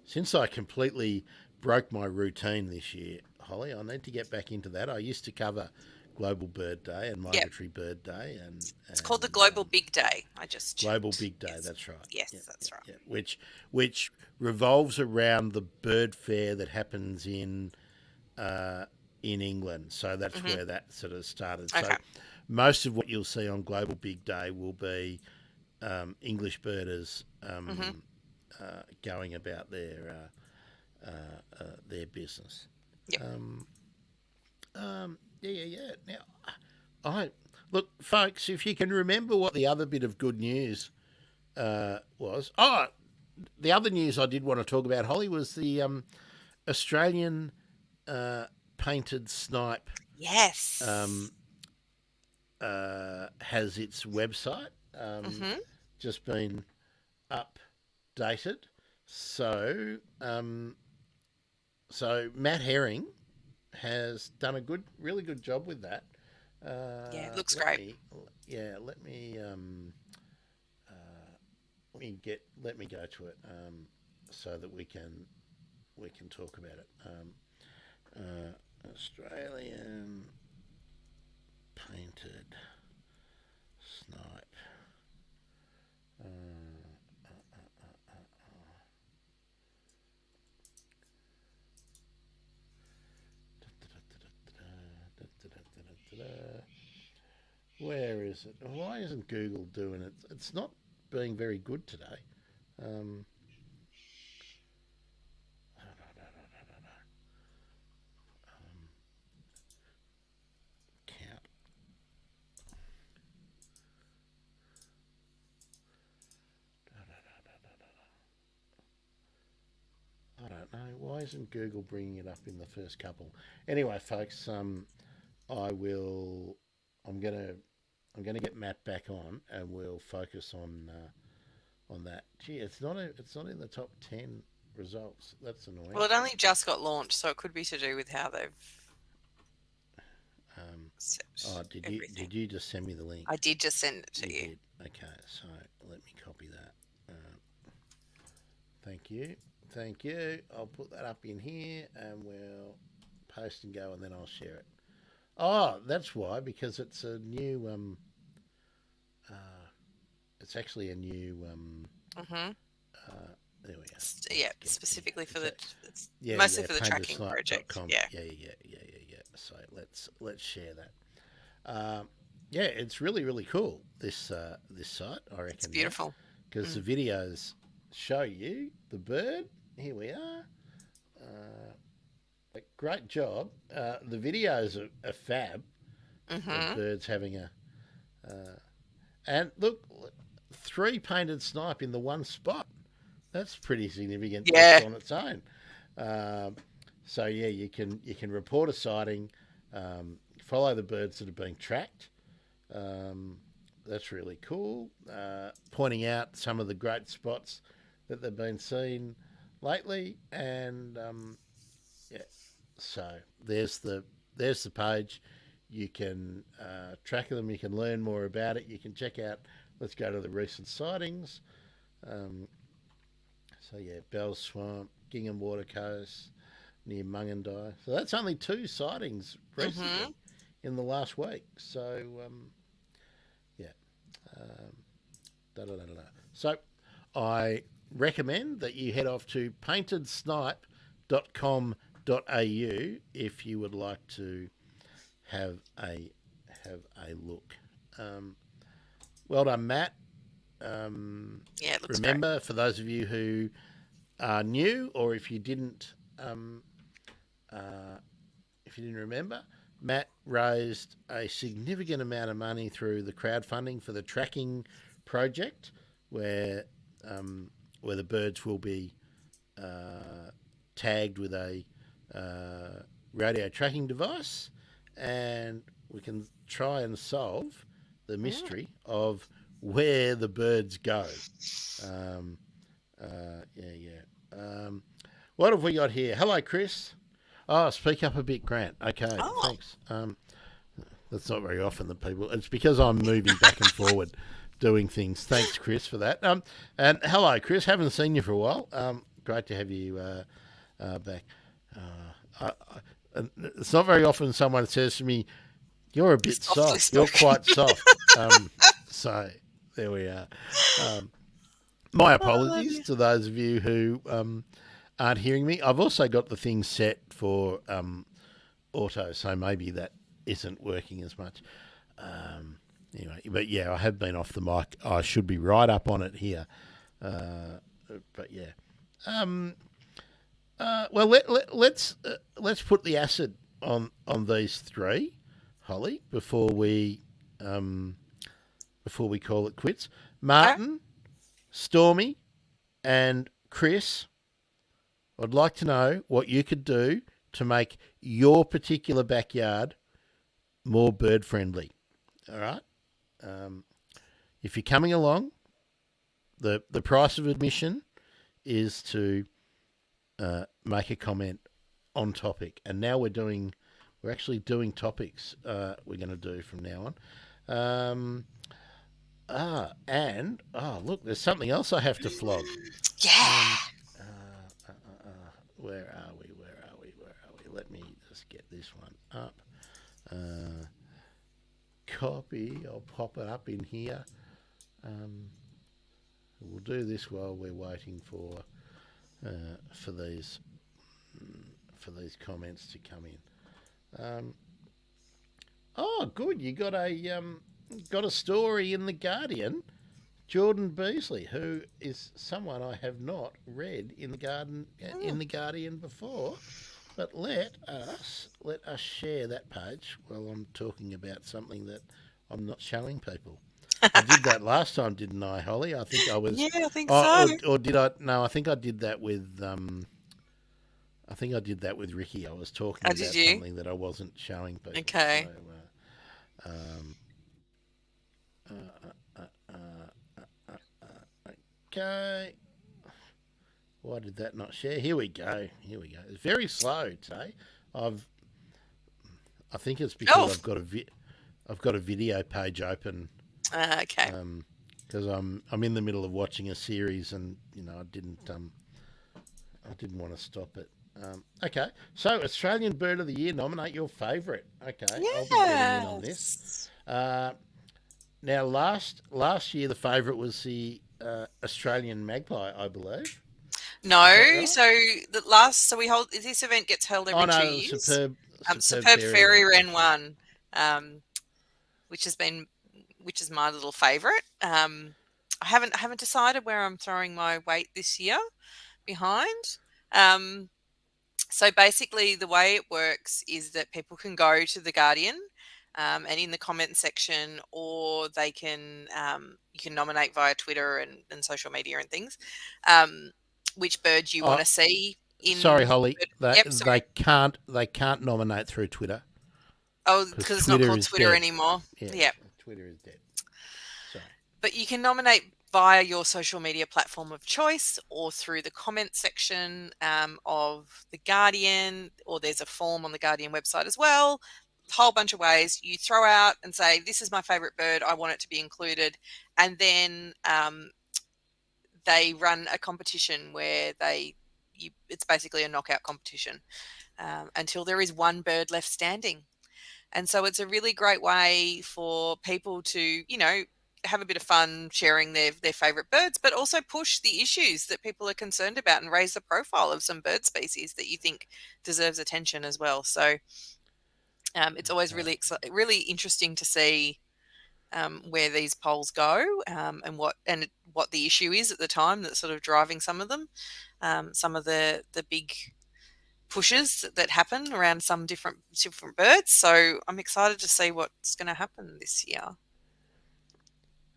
since I completely broke my routine this year, Holly. I need to get back into that. I used to cover Global Bird Day and yep. Migratory Bird Day It's called the and Global Big Day. I just Global checked. Big Day. Yes, That's right. yes, that's right. Which revolves around the bird fair that happens in England. So that's hmm where that sort of started. So Okay. most of what you'll see on Global Big Day will be English birders hmm going about their business. Yep. Yeah. Now, I look, folks. If you can remember what the other bit of good news was, the other news I did want to talk about, Holly, was the Australian painted snipe Yes. has its website hmm just been updated. So Matt Herring has done a really good job with that. Yeah, it looks Let great. me, yeah, let me go to it so that we can talk about it. Australian painted snipe. Where is it? Why isn't Google doing it? It's not being very good today. Um, count. I don't know. Why isn't Google bringing it up in the first couple? Anyway, folks, I will. I'm gonna get Matt back on, and we'll focus on that. Gee, it's not in the top 10 results. That's annoying. Well, it only just got launched, so it could be to do with how they've set Did everything. you just send me the link? I did just send it to you. Did. Okay, so let me copy that. Thank you. Thank you. I'll put that up in here and we'll post and go and then I'll share it. Oh, that's why, because it's a new it's actually a new Mm-hmm. there we go. Yeah, specifically for the it's Yeah, mostly for the tracking project. paintersnipe.com. Yeah. Yeah. So let's share that. Yeah, it's really really cool. This site, I reckon. It's beautiful. Because the videos show you the bird. Here we are. A great job. The videos are fab. The birds having a and look, 3 painted snipe in the one spot. That's pretty significant just on its own. So yeah, you can report a sighting, follow the birds that are being tracked. That's really cool. Pointing out some of the great spots that they've been seen lately, and yeah. So there's the page. You can track them. You can learn more about it. You can check out. Let's go to the recent sightings. So yeah, Bell's Swamp, Gingham Watercoast, near Mungandai. So that's only 2 sightings recently in the last week. So yeah. So I recommend that you head off to paintedsnipe.com.au if you would like to have a look. Well done, Matt. Yeah, it looks Remember, great. for those of you who are new, or if you didn't remember, Matt raised a significant amount of money through the crowdfunding for the tracking project, where the birds will be tagged with a radio tracking device, and we can try and solve the mystery of where the birds go. What have we got here? Hello, Chris. Oh, speak up a bit, Grant. Okay, thanks. That's not very often that people. It's because I'm moving back and forward, doing things. Thanks, Chris, for that. And hello, Chris. Haven't seen you for a while. Great to have you back. It's not very often someone says to me, "You're a bit soft. You're quite soft." So there we are. My apologies to those of you who aren't hearing me. I've also got the thing set for auto, so maybe that isn't working as much. Anyway, but yeah, I have been off the mic. I should be right up on it here. But yeah. Well, let's put the acid on these 3, Holly, before we call it quits. Martin, Stormy, and Chris, I'd like to know what you could do to make your particular backyard more bird friendly. All right. If you're coming along, the price of admission is to make a comment on topic. And now we're actually doing topics. We're going to do from now on. Look, there's something else I have to flog. Yeah. Where are we? Let me just get this one up. Copy. I'll pop it up in here. We'll do this while we're waiting for these comments to come in. Good. You got a story in the Guardian. Jordan Beasley, who is someone I have not read in the Guardian before, but let us share that page while I'm talking about something that I'm not showing people. I did that last time, didn't I, Holly? I think I was. Yeah, I think so. Or did I? No, I think I did that with. Ricky. I was talking about something that I wasn't showing people. Okay. So, okay. Why did that not share? Here we go. Here we go. It's very slow today. I think it's because Oh, I've got a video page open okay. because I'm in the middle of watching a series and I didn't want to stop it. Okay, so Australian Bird of the Year, nominate your favourite. Okay, I'll be getting in on this. Yes. Now, last year the favourite was the Australian magpie, I believe. Is that No, right? so so we hold this event gets held Oh every two no, years. superb Superb fairy wren. Fairy Wren That's right. won, um, which has been which is my little favourite. I haven't decided where I'm throwing my weight this year behind. Um, so basically, the way it works is that people can go to the Guardian, and in the comment section, or they can you can nominate via Twitter and social media and things, um, which bird you want Oh, to see sorry, in. Holly. They Yep, they sorry. can't nominate through Twitter Oh, because because it's not Twitter called is Twitter dead. anymore. Yeah, Yeah, Twitter is dead. Sorry. but you can nominate via your social media platform of choice or through the comment section of the Guardian, or there's a form on the Guardian website as well. A whole bunch of ways you throw out and say, this is my favorite bird, I want it to be included. And then they run a competition where it's basically a knockout competition until there is one bird left standing. And so it's a really great way for people to, have a bit of fun sharing their favorite birds, but also push the issues that people are concerned about and raise the profile of some bird species that you think deserves attention as well. So it's always Okay. really interesting to see where these polls go, and what the issue is at the time that's sort of driving some of them, some of the big pushes that happen around some different birds. So I'm excited to see what's going to happen this year.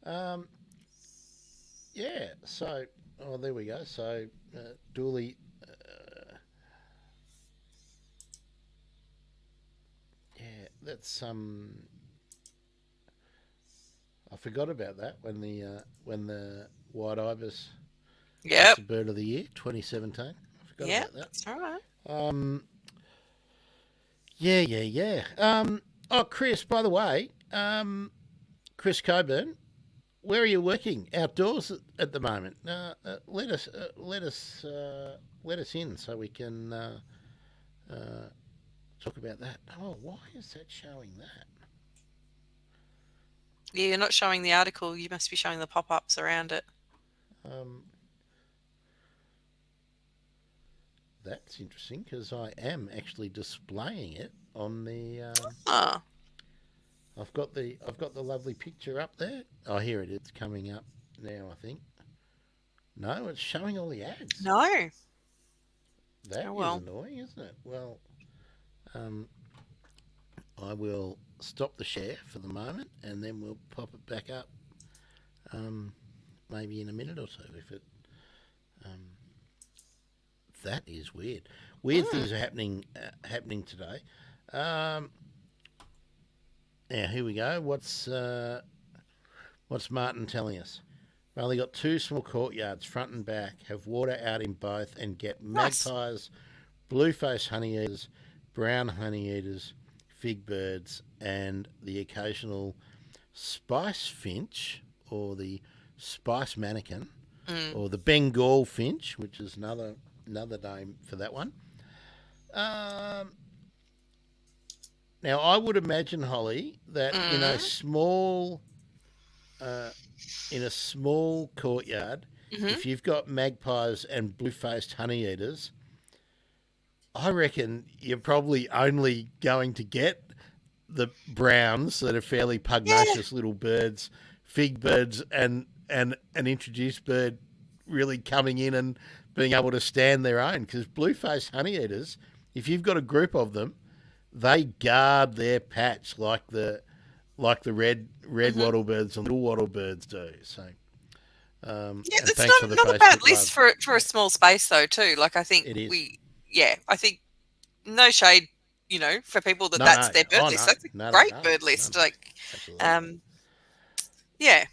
Um, yeah. So, there we go. So, duly. Yeah, that's I forgot about that when the white ibis was Yep. the bird of the year 2017. I forgot Yeah, about that. that's all right. Um, yeah. Oh, Chris, by the way, Chris Coburn, where are you working? Outdoors at the moment? Let us in so we can uh, talk about that. Oh, why is that showing that? Yeah, you're not showing the article. You must be showing the pop-ups around it. Um, that's interesting because I am actually displaying it on the. Ah, I've got the lovely picture up there. Oh, here it is coming up now. I think. No, it's showing all the ads. no. That Oh is well. annoying, isn't it? Well, um, I will stop the share for the moment, and then we'll pop it back up. Maybe in a minute or so if it. Um, that is weird. Weird things are happening today. Um, Now here we go. What's Martin telling us? We've only got two small courtyards, front and back, have water out in both, and get Nice. magpies, blue-faced honeyeaters, brown honeyeaters, fig birds, and the occasional spice finch, or the spice mannequin, Mm. or the Bengal finch, which is another name for that one. Um, Now, I would imagine, Holly, that Mm. in a small courtyard, Mm-hmm. if you've got magpies and blue-faced honeyeaters, I reckon you're probably only going to get the browns that are fairly Yeah. pugnacious little birds, fig birds, and an introduced bird really coming in and being able to stand their own. Because blue-faced honeyeaters, if you've got a group of them, they guard their patch like the red Mm-hmm. wattlebirds and little wattlebirds do. So, Yeah, and that's thanks for the not a bad Facebook list love. for a small space though too. Like I think It is. I think no shade, for people that's No. their bird Oh list. no. That's a great bird list. No. Like, Absolutely. um, yeah.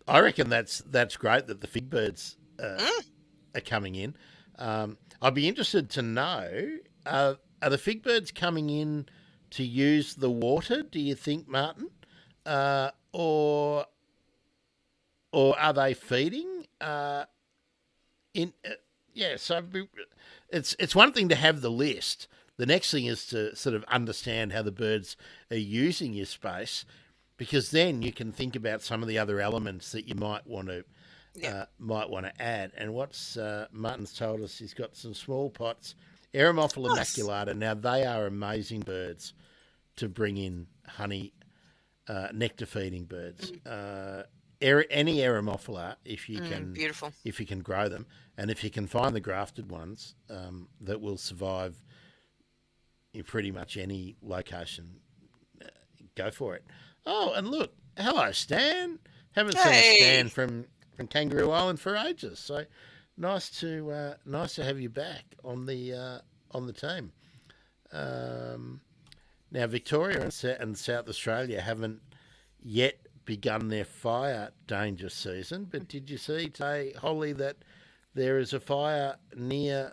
I reckon that's great that the fig birds Mm. are coming in. I'd be interested to know, are the fig birds coming in to use the water, do you think, Martin? Or are they feeding? In Yeah, so it's one thing to have the list. The next thing is to sort of understand how the birds are using your space, because then you can think about some of the other elements that you might want to add. And what's Martin's told us, he's got some small pots, Aeromophila Nice. maculata. Now they are amazing birds to bring in honey, nectar feeding birds. Any Aeromophila, Beautiful. if you can grow them, and if you can find the grafted ones that will survive in pretty much any location, go for it. Oh, and look, hello, Stan. Haven't seen a Stan Hey. from Kangaroo Island for ages. So nice to have you back on the team. Now Victoria and South Australia haven't yet begun their fire danger season, but did you see today, Holly, that there is a fire near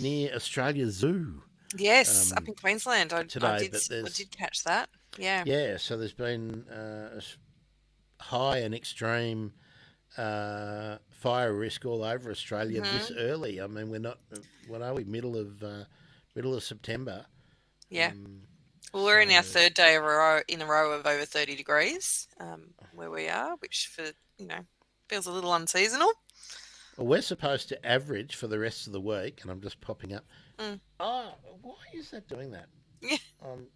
Australia Zoo Yes, up in Queensland. I today? did But I there's did catch that. Yeah. so there's been high and extreme fire risk all over Australia this early. I mean, we're not. What are we? Middle of September. Yeah. Well, we're in our third day in a row of over 30 degrees where we are, which feels a little unseasonal. Well, we're supposed to average for the rest of the week, and I'm just popping up. Oh, why is that doing that? Yeah.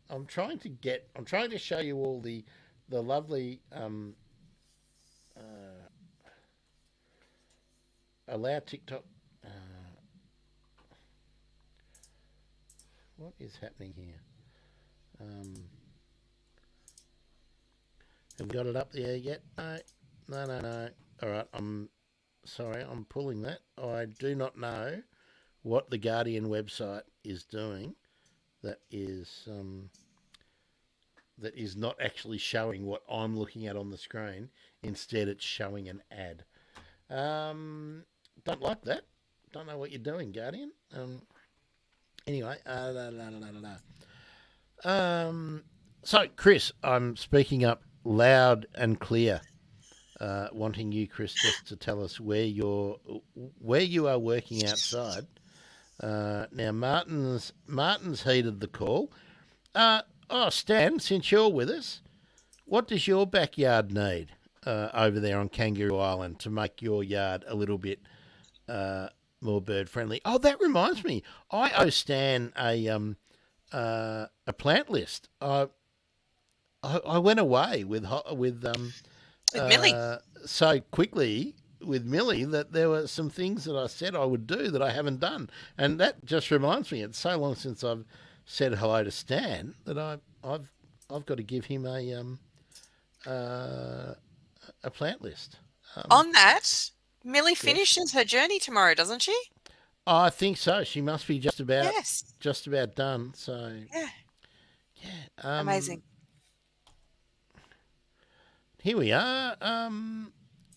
I'm trying to show you all the lovely allow TikTok. What is happening here? Have we got it up there yet? No. All right, I'm sorry, I'm pulling that. I do not know what the Guardian website is doing. That is not actually showing what I'm looking at on the screen. Instead, it's showing an ad. Don't like that. Don't know what you're doing, Guardian. Anyway, so Chris, I'm speaking up loud and clear, wanting you, Chris, just to tell us where you are working outside. Now, Martin's heeded the call. Stan, since you're with us, what does your backyard need over there on Kangaroo Island to make your yard a little bit more bird friendly? Oh, that reminds me, I owe Stan a plant list. I went away with Millie. so quickly with Millie that there were some things that I said I would do that I haven't done, and that just reminds me. It's so long since I've said hello to Stan that I've got to give him a plant list. On that, Millie finishes her journey tomorrow, doesn't she? I think so. She must be just about done. So Amazing. Here we are.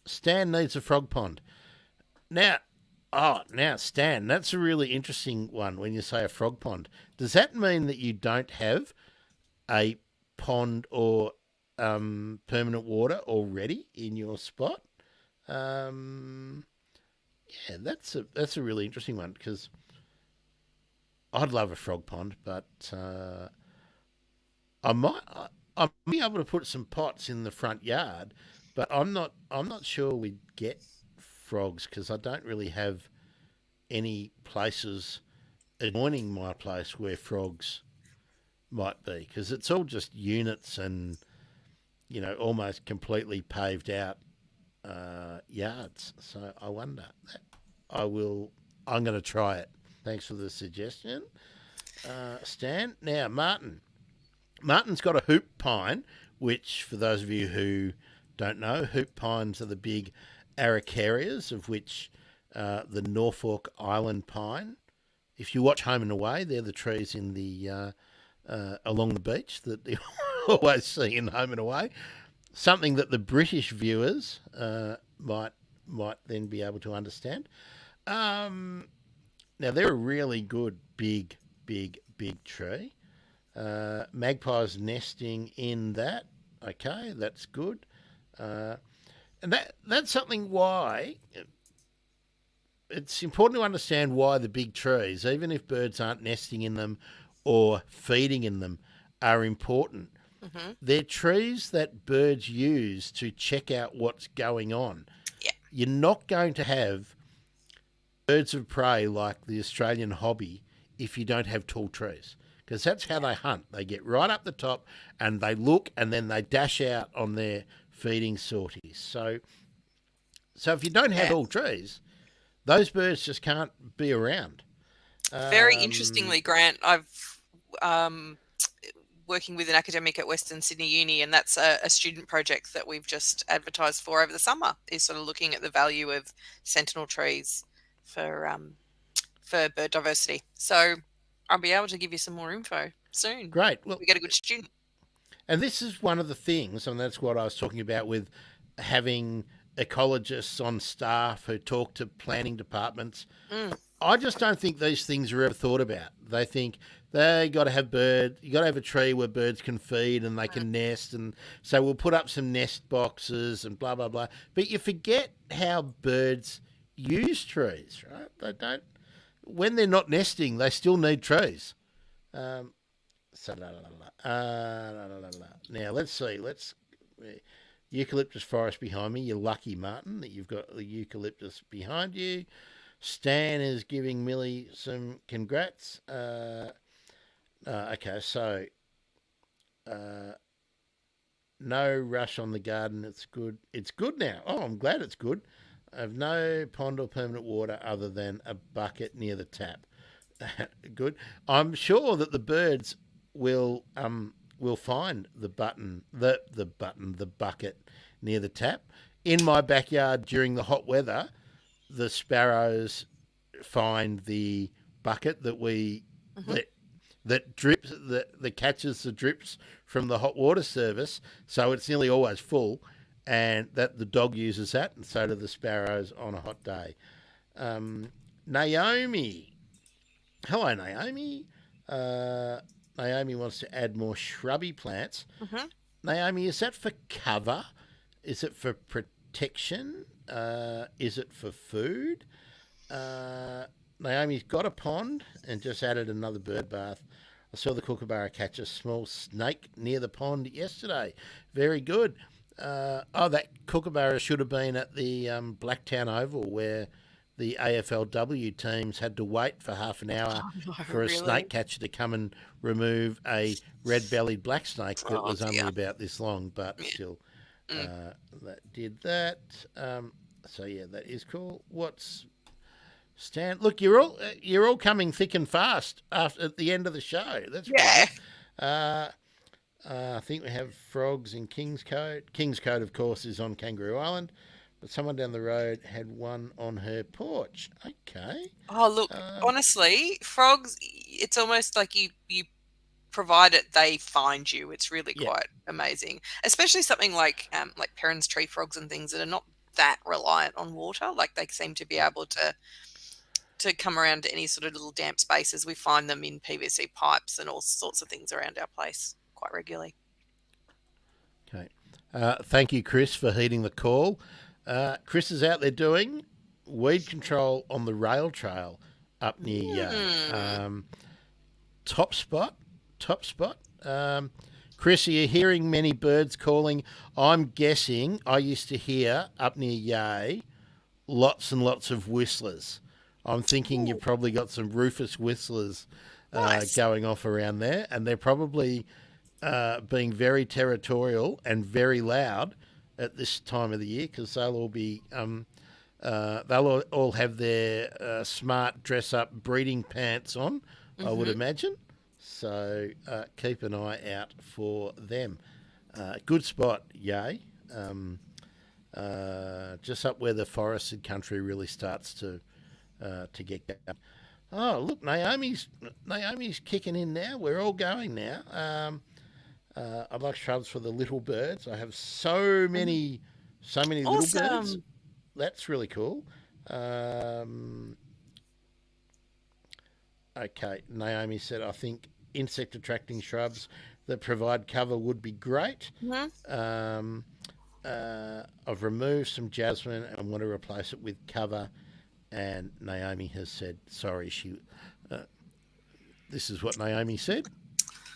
Stan needs a frog pond. Now, Stan, that's a really interesting one when you say a frog pond. Does that mean that you don't have a pond or permanent water already in your spot? That's a really interesting one, because I'd love a frog pond, but I might be able to put some pots in the front yard, but I'm not sure we'd get frogs, because I don't really have any places adjoining my place where frogs might be, because it's all just units and almost completely paved out yards. So I wonder. I'm going to try it. Thanks for the suggestion, Stan. Now, Martin's got a hoop pine, which, for those of you who don't know, hoop pines are the big araucarias, of which the Norfolk Island pine. If you watch Home and Away, they're the trees in the along the beach that you always see in Home and Away. Something that the British viewers might might then be able to understand. Now they're a really good big tree. Magpies nesting in that. Okay, that's good. And that's something why it's important to understand why the big trees, even if birds aren't nesting in them or feeding in them, are important. Mm-hmm. They're trees that birds use to check out what's going on. Yeah. You're not going to have birds of prey like the Australian hobby if you don't have tall trees, because that's how they hunt. They get right up the top and they look, and then they dash out on their feeding sorties. So if you don't have tall trees, those birds just can't be around. Very interestingly, Grant, I've working with an academic at Western Sydney Uni, and that's a student project that we've just advertised for over the summer, is sort of looking at the value of sentinel trees for bird diversity. So I'll be able to give you some more info soon. Great. Well, we get a good student. And this is one of the things, and that's what I was talking about with having ecologists on staff who talk to planning departments. I just don't think these things are ever thought about. They think they got to have you got to have a tree where birds can feed and they can nest, and so we'll put up some nest boxes and blah blah blah. But you forget how birds use trees, right? They don't. When they're not nesting, they still need trees. Now let's see. Eucalyptus forest behind me. You're lucky, Martin, that you've got the eucalyptus behind you. Stan is giving Millie some congrats. Okay, so no rush on the garden. It's good. It's good now. Oh, I'm glad it's good. I have no pond or permanent water other than a bucket near the tap. Good. I'm sure that the birds will find the bucket near the tap. In my backyard during the hot weather, the sparrows find the bucket that we that drips that catches the drips from the hot water service, so it's nearly always full, and that the dog uses that, and so do the sparrows on a hot day. Naomi, hello, Naomi. Naomi wants to add more shrubby plants. Mm-hmm. Naomi, is that for cover? Is it for protection? Is it for food? Naomi's got a pond and just added another bird bath. I saw the kookaburra catch a small snake near the pond yesterday. Very good. That kookaburra should have been at the Blacktown Oval, where the AFLW teams had to wait for half an hour for a snake catcher to come and remove a red-bellied black snake that was only about this long, but still that did that. So yeah, that is cool. What's Stan? Look, you're all coming thick and fast at the end of the show. That's good. I think we have frogs in King's Coat. King's Coat, of course, is on Kangaroo Island, but someone down the road had one on her porch. Okay. Oh, look, honestly, frogs, it's almost like you provide it, they find you. It's really quite amazing, especially something like Perrin's tree frogs and things that are not that reliant on water. Like, they seem to be able to come around to any sort of little damp spaces. We find them in PVC pipes and all sorts of things around our place quite regularly. Okay. Thank you, Chris, for heeding the call. Chris is out there doing weed control on the rail trail up near Yale. Top spot. Chris, are you hearing many birds calling? I'm guessing I used to hear up near Yea lots and lots of whistlers. I'm thinking you've probably got some rufous whistlers going off around there, and they're probably being very territorial and very loud at this time of the year, because they'll all be they'll all have their smart dress-up breeding pants on, I would imagine. So keep an eye out for them. Good spot, Yay. Just up where the forested country really starts to get going. Oh, look, Naomi's kicking in now. We're all going now. I'd like shrubs for the little birds. I have so many little birds. that's really cool. Um, okay, Naomi said, I think insect attracting shrubs that provide cover would be great. Hmm. Um, I've removed some jasmine and want to replace it with cover. And Naomi has said, sorry, uh, this is what Naomi said.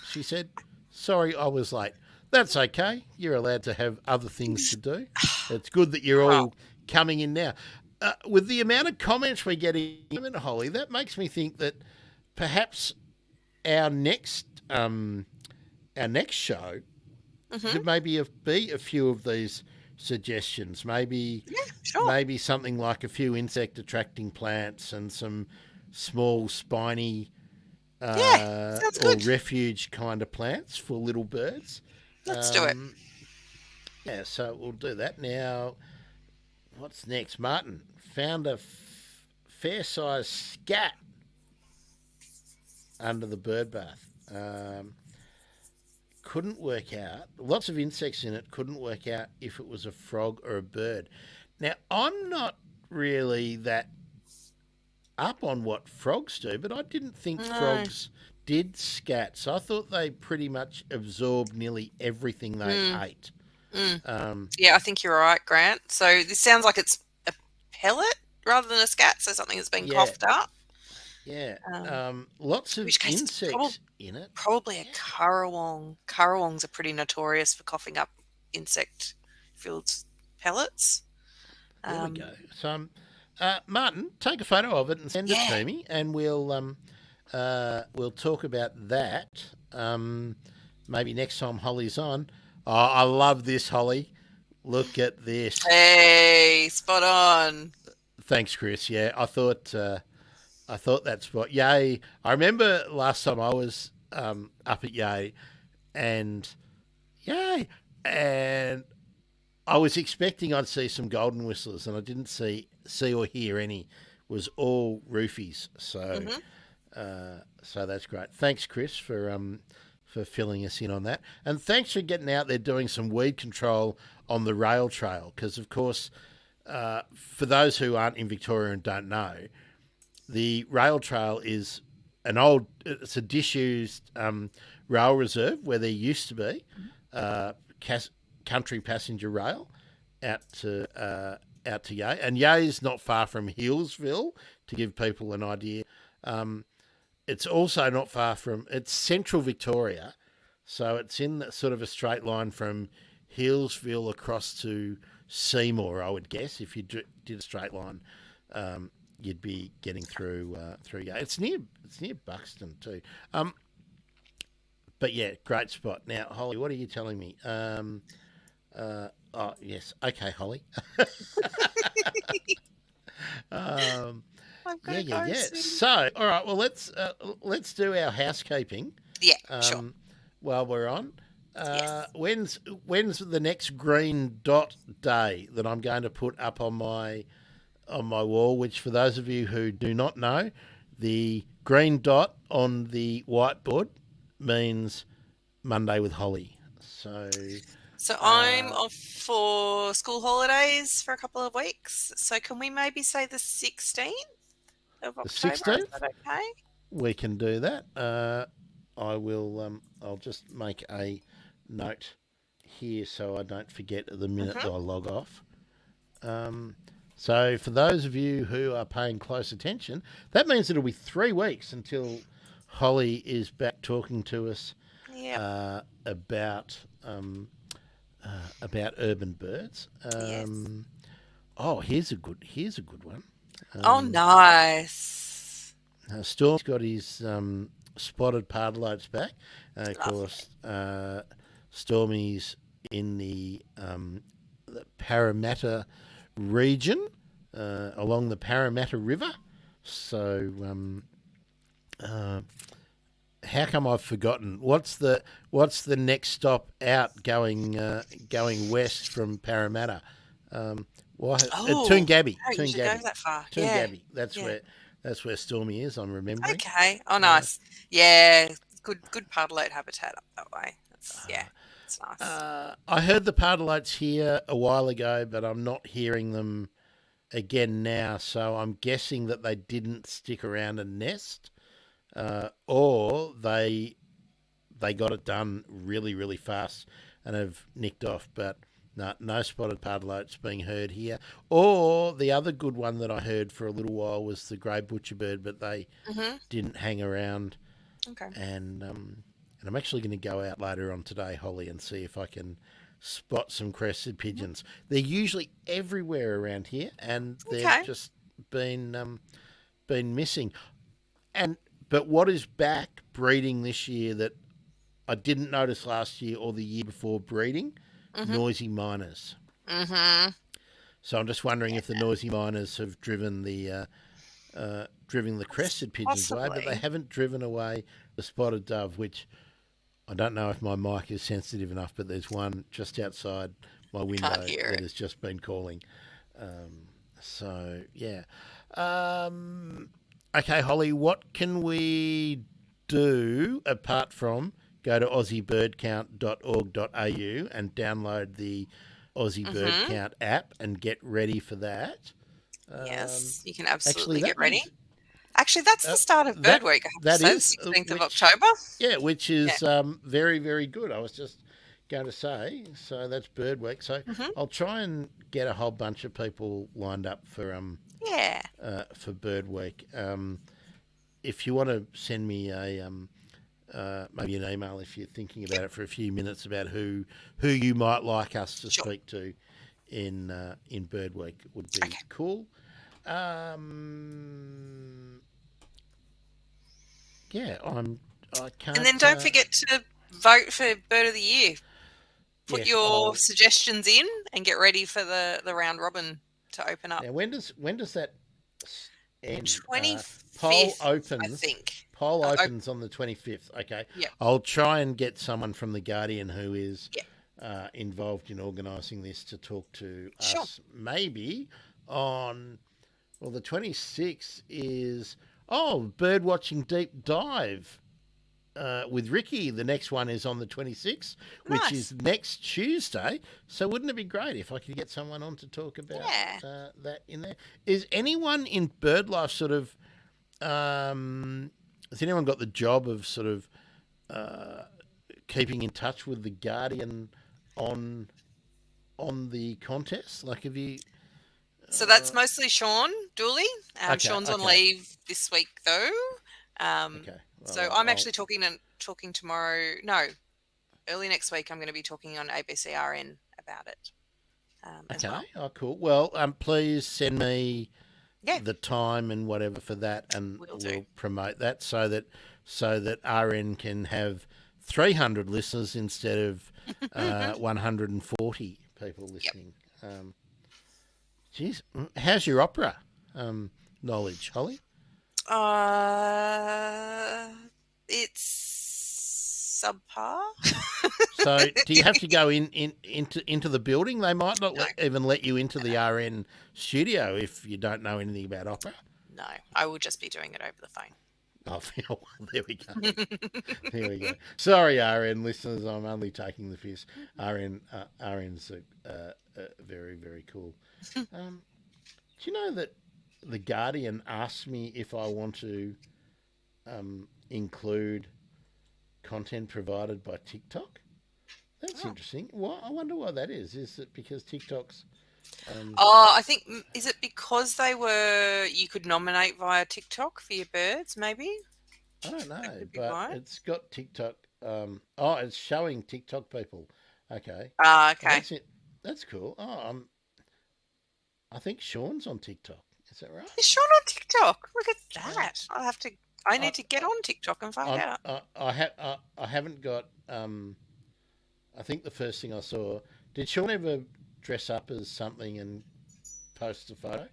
She said, sorry, I was late. That's okay. You're allowed to have other things to do. It's good that you're Oh, all coming in now. With the amount of comments we're getting, Holly, that makes me think that perhaps our next our next show hmm. could maybe be a few of these suggestions. Yeah, sure. Maybe something like a few insect attracting plants and some small spiny Yeah, sounds or good. refuge kind of plants for little birds. Let's do it. Um, yeah, so we'll do that. Now, what's next? Martin found a fair sized scat under the bird bath. Couldn't work out, lots of insects in it, couldn't work out if it was a frog or a bird. Now, I'm not really that up on what frogs do, but I didn't think No. frogs did scats. I thought they pretty much absorbed nearly everything they Mm, ate. mm. Um, Yeah, I think you're right, Grant. So this sounds like it's a pellet rather than a scat, so something that's been yeah, coughed up. yeah. Um, Lots in of which case it's insects in it. probably a Yeah, currawong. Currawongs are pretty notorious for coughing up insect-filled pellets. there we go. Um, So, Martin, take a photo of it and send it yeah. to me, and we'll talk about that. Maybe next time Holly's on. Oh, I love this, Holly. Look at this. Hey, spot on. Thanks, Chris. Yeah, I thought that's what Yay. I remember last time I was up at Yay, and Yay, and I was expecting I'd see some golden whistlers, and I didn't see or hear any. It was all roofies. So Hmm. so that's great. Thanks, Chris, for filling us in on that, and thanks for getting out there doing some weed control on the rail trail. Because of course, for those who aren't in Victoria and don't know, the rail trail is it's a disused rail reserve where there used to be uh, country passenger rail out to Yea, and Yea is not far from Healesville. To give people an idea, it's also not far from it's central Victoria, so it's in sort of a straight line from Healesville across to Seymour. I would guess if you did a straight line, you'd be getting through. Yeah, it's near Buxton too. Um, but yeah, great spot. Now, Holly, what are you telling me? Oh yes, okay, Holly. um, I've got yeah, to yeah, go yeah. soon. So, all right, well, let's do our housekeeping Yeah, sure. um, while we're on. Yes. When's the next green dot day that I'm going to put up on my wall? Which, for those of you who do not know, the green dot on the whiteboard means Monday with Holly. So, So I'm uh, off for school holidays for a couple of weeks. So can we maybe say the 16th of the October? Is 16th, that okay? we can do that. I will. I'll just make a note here so I don't forget at the minute that Hmm. I log off. Um, so for those of you who are paying close attention, that means it'll be 3 weeks until Holly is back talking to us Yep. uh, about about urban birds. Yes. Oh, here's a good one. Oh, Um, nice. Storm's got his spotted pardalotes back. Of Lovely. course, Stormy's in the Parramatta region along the Parramatta River. So, uh, how come I've forgotten? What's the next stop out going west from Parramatta? Why? Oh, Toongabbie. no, you should go Toongabbie. that far. Yeah. Toongabbie. That's Yeah. where Stormy is. I'm remembering. Okay. Oh, Uh, nice. Yeah. Good paddleout habitat up that way. Yeah, it's nice. I heard the pardalotes here a while ago, but I'm not hearing them again now. So I'm guessing that they didn't stick around and nest, or they got it done really, really fast and have nicked off. But no spotted pardalotes being heard here. Or the other good one that I heard for a little while was the grey butcherbird, but they Mm-hmm. didn't hang around. Okay. And I'm actually going to go out later on today, Holly, and see if I can spot some crested pigeons. They're usually everywhere around here, and they've Okay. just been missing. But what is back breeding this year that I didn't notice last year or the year before breeding? Mm-hmm. Noisy miners. Mm-hmm. So I'm just wondering if the noisy miners have driven the crested pigeons away, but they Possibly. haven't driven away the spotted dove, which I don't know if my mic is sensitive enough, but there's one just outside my window Can't hear that it. has just been calling. So yeah. Okay, Holly, what can we do apart from go to aussiebirdcount.org.au and download the Aussie Bird Mm-hmm. Count app and get ready for that? Yes, you can Actually, absolutely that get ready. makes Actually, that's the start of Bird that Week, I have to that say, the is 16th of which October. which Yeah. is very, very good. I was just going to say, so that's Bird Week. So Mm-hmm. I'll try and get a whole bunch of people lined up Yeah. for Bird Week. If you want to send me a maybe an email if you're thinking about it for a few minutes about who you might like us to Sure. speak to in Bird Week would be Okay. cool. Yeah, I can't. And then don't forget to vote for Bird of the Year. Put Yes, your suggestions in and get ready for the round robin to open up. Now, when does that end? 25th, Poll I opens. think. Poll opens on the 25th. Okay. Yep. I'll try and get someone from the Guardian who is Yep. involved in organising this to talk to Sure. us. Maybe on the 26th is bird watching deep dive. With Ricky, the next one is on the 26th, which Nice. is next Tuesday. So wouldn't it be great if I could get someone on to talk about that in there? Is anyone in BirdLife sort of, has anyone got the job of sort of keeping in touch with the Guardian on the contest? Like, have you... So that's mostly Sean Dooley. Sean's on okay. leave this week, though. Okay. Well, So I'm actually talking tomorrow. No, early next week. I'm going to be talking on ABCRN about it as well. Oh, cool. Well, please send me Yeah. the time and whatever for that, and Will do. we'll promote that so that RN can have 300 listeners instead of 140 people listening. Geez, how's your opera knowledge, Holly? It's subpar. So, do you have to go into the building? They might not even let you into the RN studio if you don't know anything about opera. No, I will just be doing it over the phone. Oh, there we go. There we go. Sorry, RN listeners, I'm only taking the piss. RN's very, very cool. Do you know that the Guardian asked me if I want to include content provided by TikTok? That's interesting. Well, I wonder why that is. Is it because TikTok's... I think, is it because you could nominate via TikTok for your birds, maybe? I don't know, but but it's got TikTok. It's showing TikTok people. Okay. Okay. That's cool. I think Sean's on TikTok. Is that right? Is Sean on TikTok? Look at that. I need to get on TikTok and find out. I haven't got. I think the first thing I saw. Did Sean ever dress up as something and post a photo?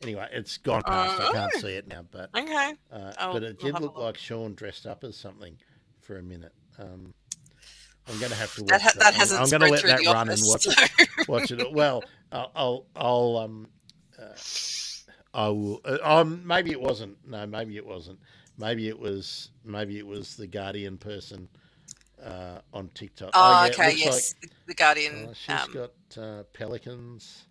Anyway, it's gone past. I can't see it now, but okay. But it did look like Sean dressed up as something for a minute. I'm going to have to watch that. That hasn't I'm going to let that run office, and watch it. Well, I will. Maybe it wasn't. No, maybe it wasn't. Maybe it was the Guardian person on TikTok. Okay. Yes, the Guardian. She's got pelicans.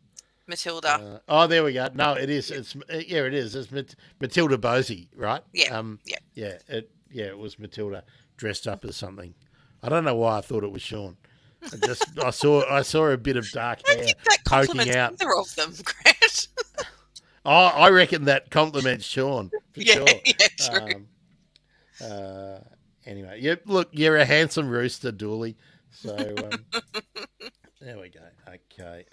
Matilda. Oh, there we go. No, it is. It's yeah, it is. It's Matilda Bosey, right? Yeah. Yeah. It was Matilda dressed up as something. I don't know why I thought it was Sean. I saw a bit of dark I hair think that poking compliments out. either of them, Grant. Oh, I reckon that compliments Sean for Yeah, sure. yeah, true. Anyway, you're a handsome rooster, Dooley. So there we go. Okay.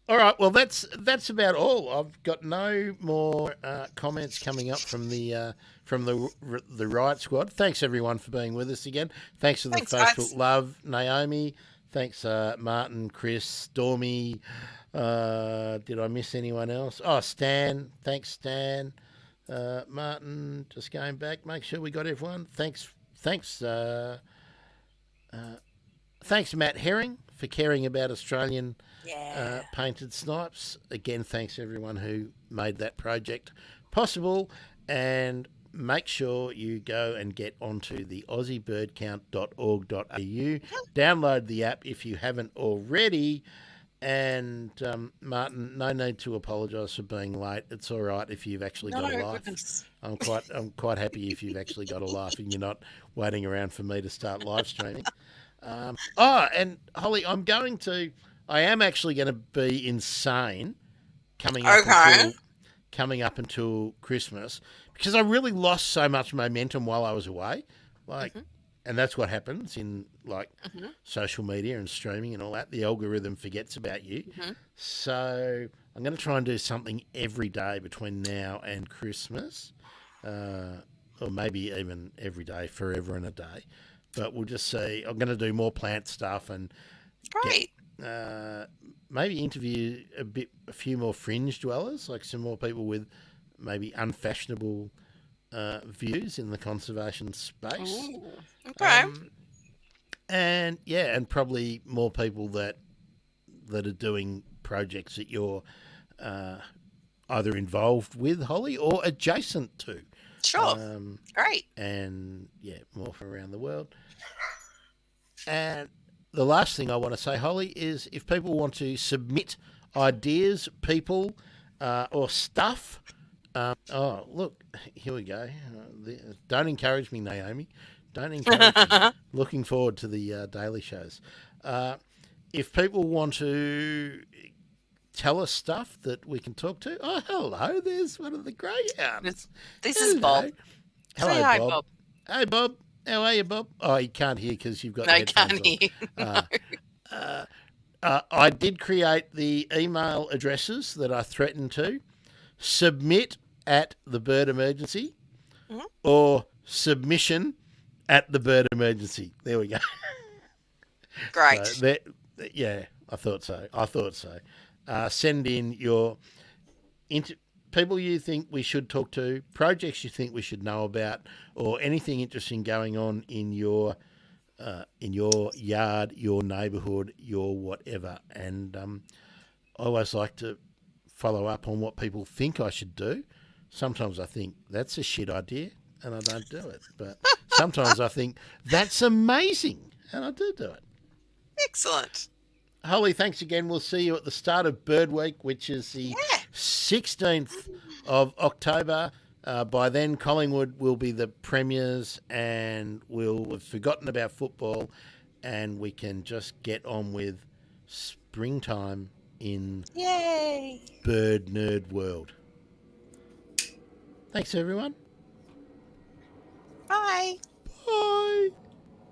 All right. Well, that's about all. I've got no more comments coming up from the Riot Squad. Thanks everyone for being with us again. Thanks for the Thanks, Facebook guys. love, Naomi. Thanks, Martin, Chris, Stormy. Did I miss anyone else? Oh, Stan. Thanks, Stan. Martin, just going back. Make sure we got everyone. Thanks. Thanks, Matt Herring, for caring about Australian Yeah. painted snipes. Again, thanks everyone who made that project possible. And make sure you go and get onto the aussiebirdcount.org.au. Download the app if you haven't already. And Martin, no need to apologise for being late. It's all right if you've actually got a laugh. Goodness. I'm quite happy if you've actually got a laugh and you're not waiting around for me to start live streaming. And Holly, I am actually going to be insane coming up until Christmas because I really lost so much momentum while I was away. And that's what happens in social media and streaming and all that. The algorithm forgets about you. So I'm going to try and do something every day between now and Christmas, or maybe even every day, forever and a day. But we'll just see. I'm going to do more plant stuff and Great. maybe interview a few more fringe dwellers, like some more people with maybe unfashionable views in the conservation space. Ooh, okay. And probably more people that are doing projects that you're either involved with, Holly, or adjacent to. Sure. Great. And more from around the world. And the last thing I want to say, Holly, is if people want to submit ideas, people, or stuff. Look, here we go. Don't encourage me, Naomi. Don't encourage me. Looking forward to the daily shows. If people want to tell us stuff that we can talk to, oh, hello, there's one of the greyhounds. This is Bob. Hello, Say hi, Bob. Bob. Hey, Bob. How are you, Bob? Oh, you can't hear because you've got No, headphones can't on. hear. I did create the email addresses that I threatened to. Submit at the Bird Emergency or submission at the Bird Emergency. There we go. Great. So I thought so. Send in your people you think we should talk to, projects you think we should know about, or anything interesting going on in your yard, your neighbourhood, your whatever. And I always like to follow up on what people think I should do. Sometimes I think that's a shit idea and I don't do it. But sometimes I think that's amazing and I do it. Excellent. Holly, thanks again. We'll see you at the start of Bird Week, which is the 16th of October. By then, Collingwood will be the premiers and we'll have forgotten about football and we can just get on with springtime in bird nerd world. Thanks, everyone. Bye.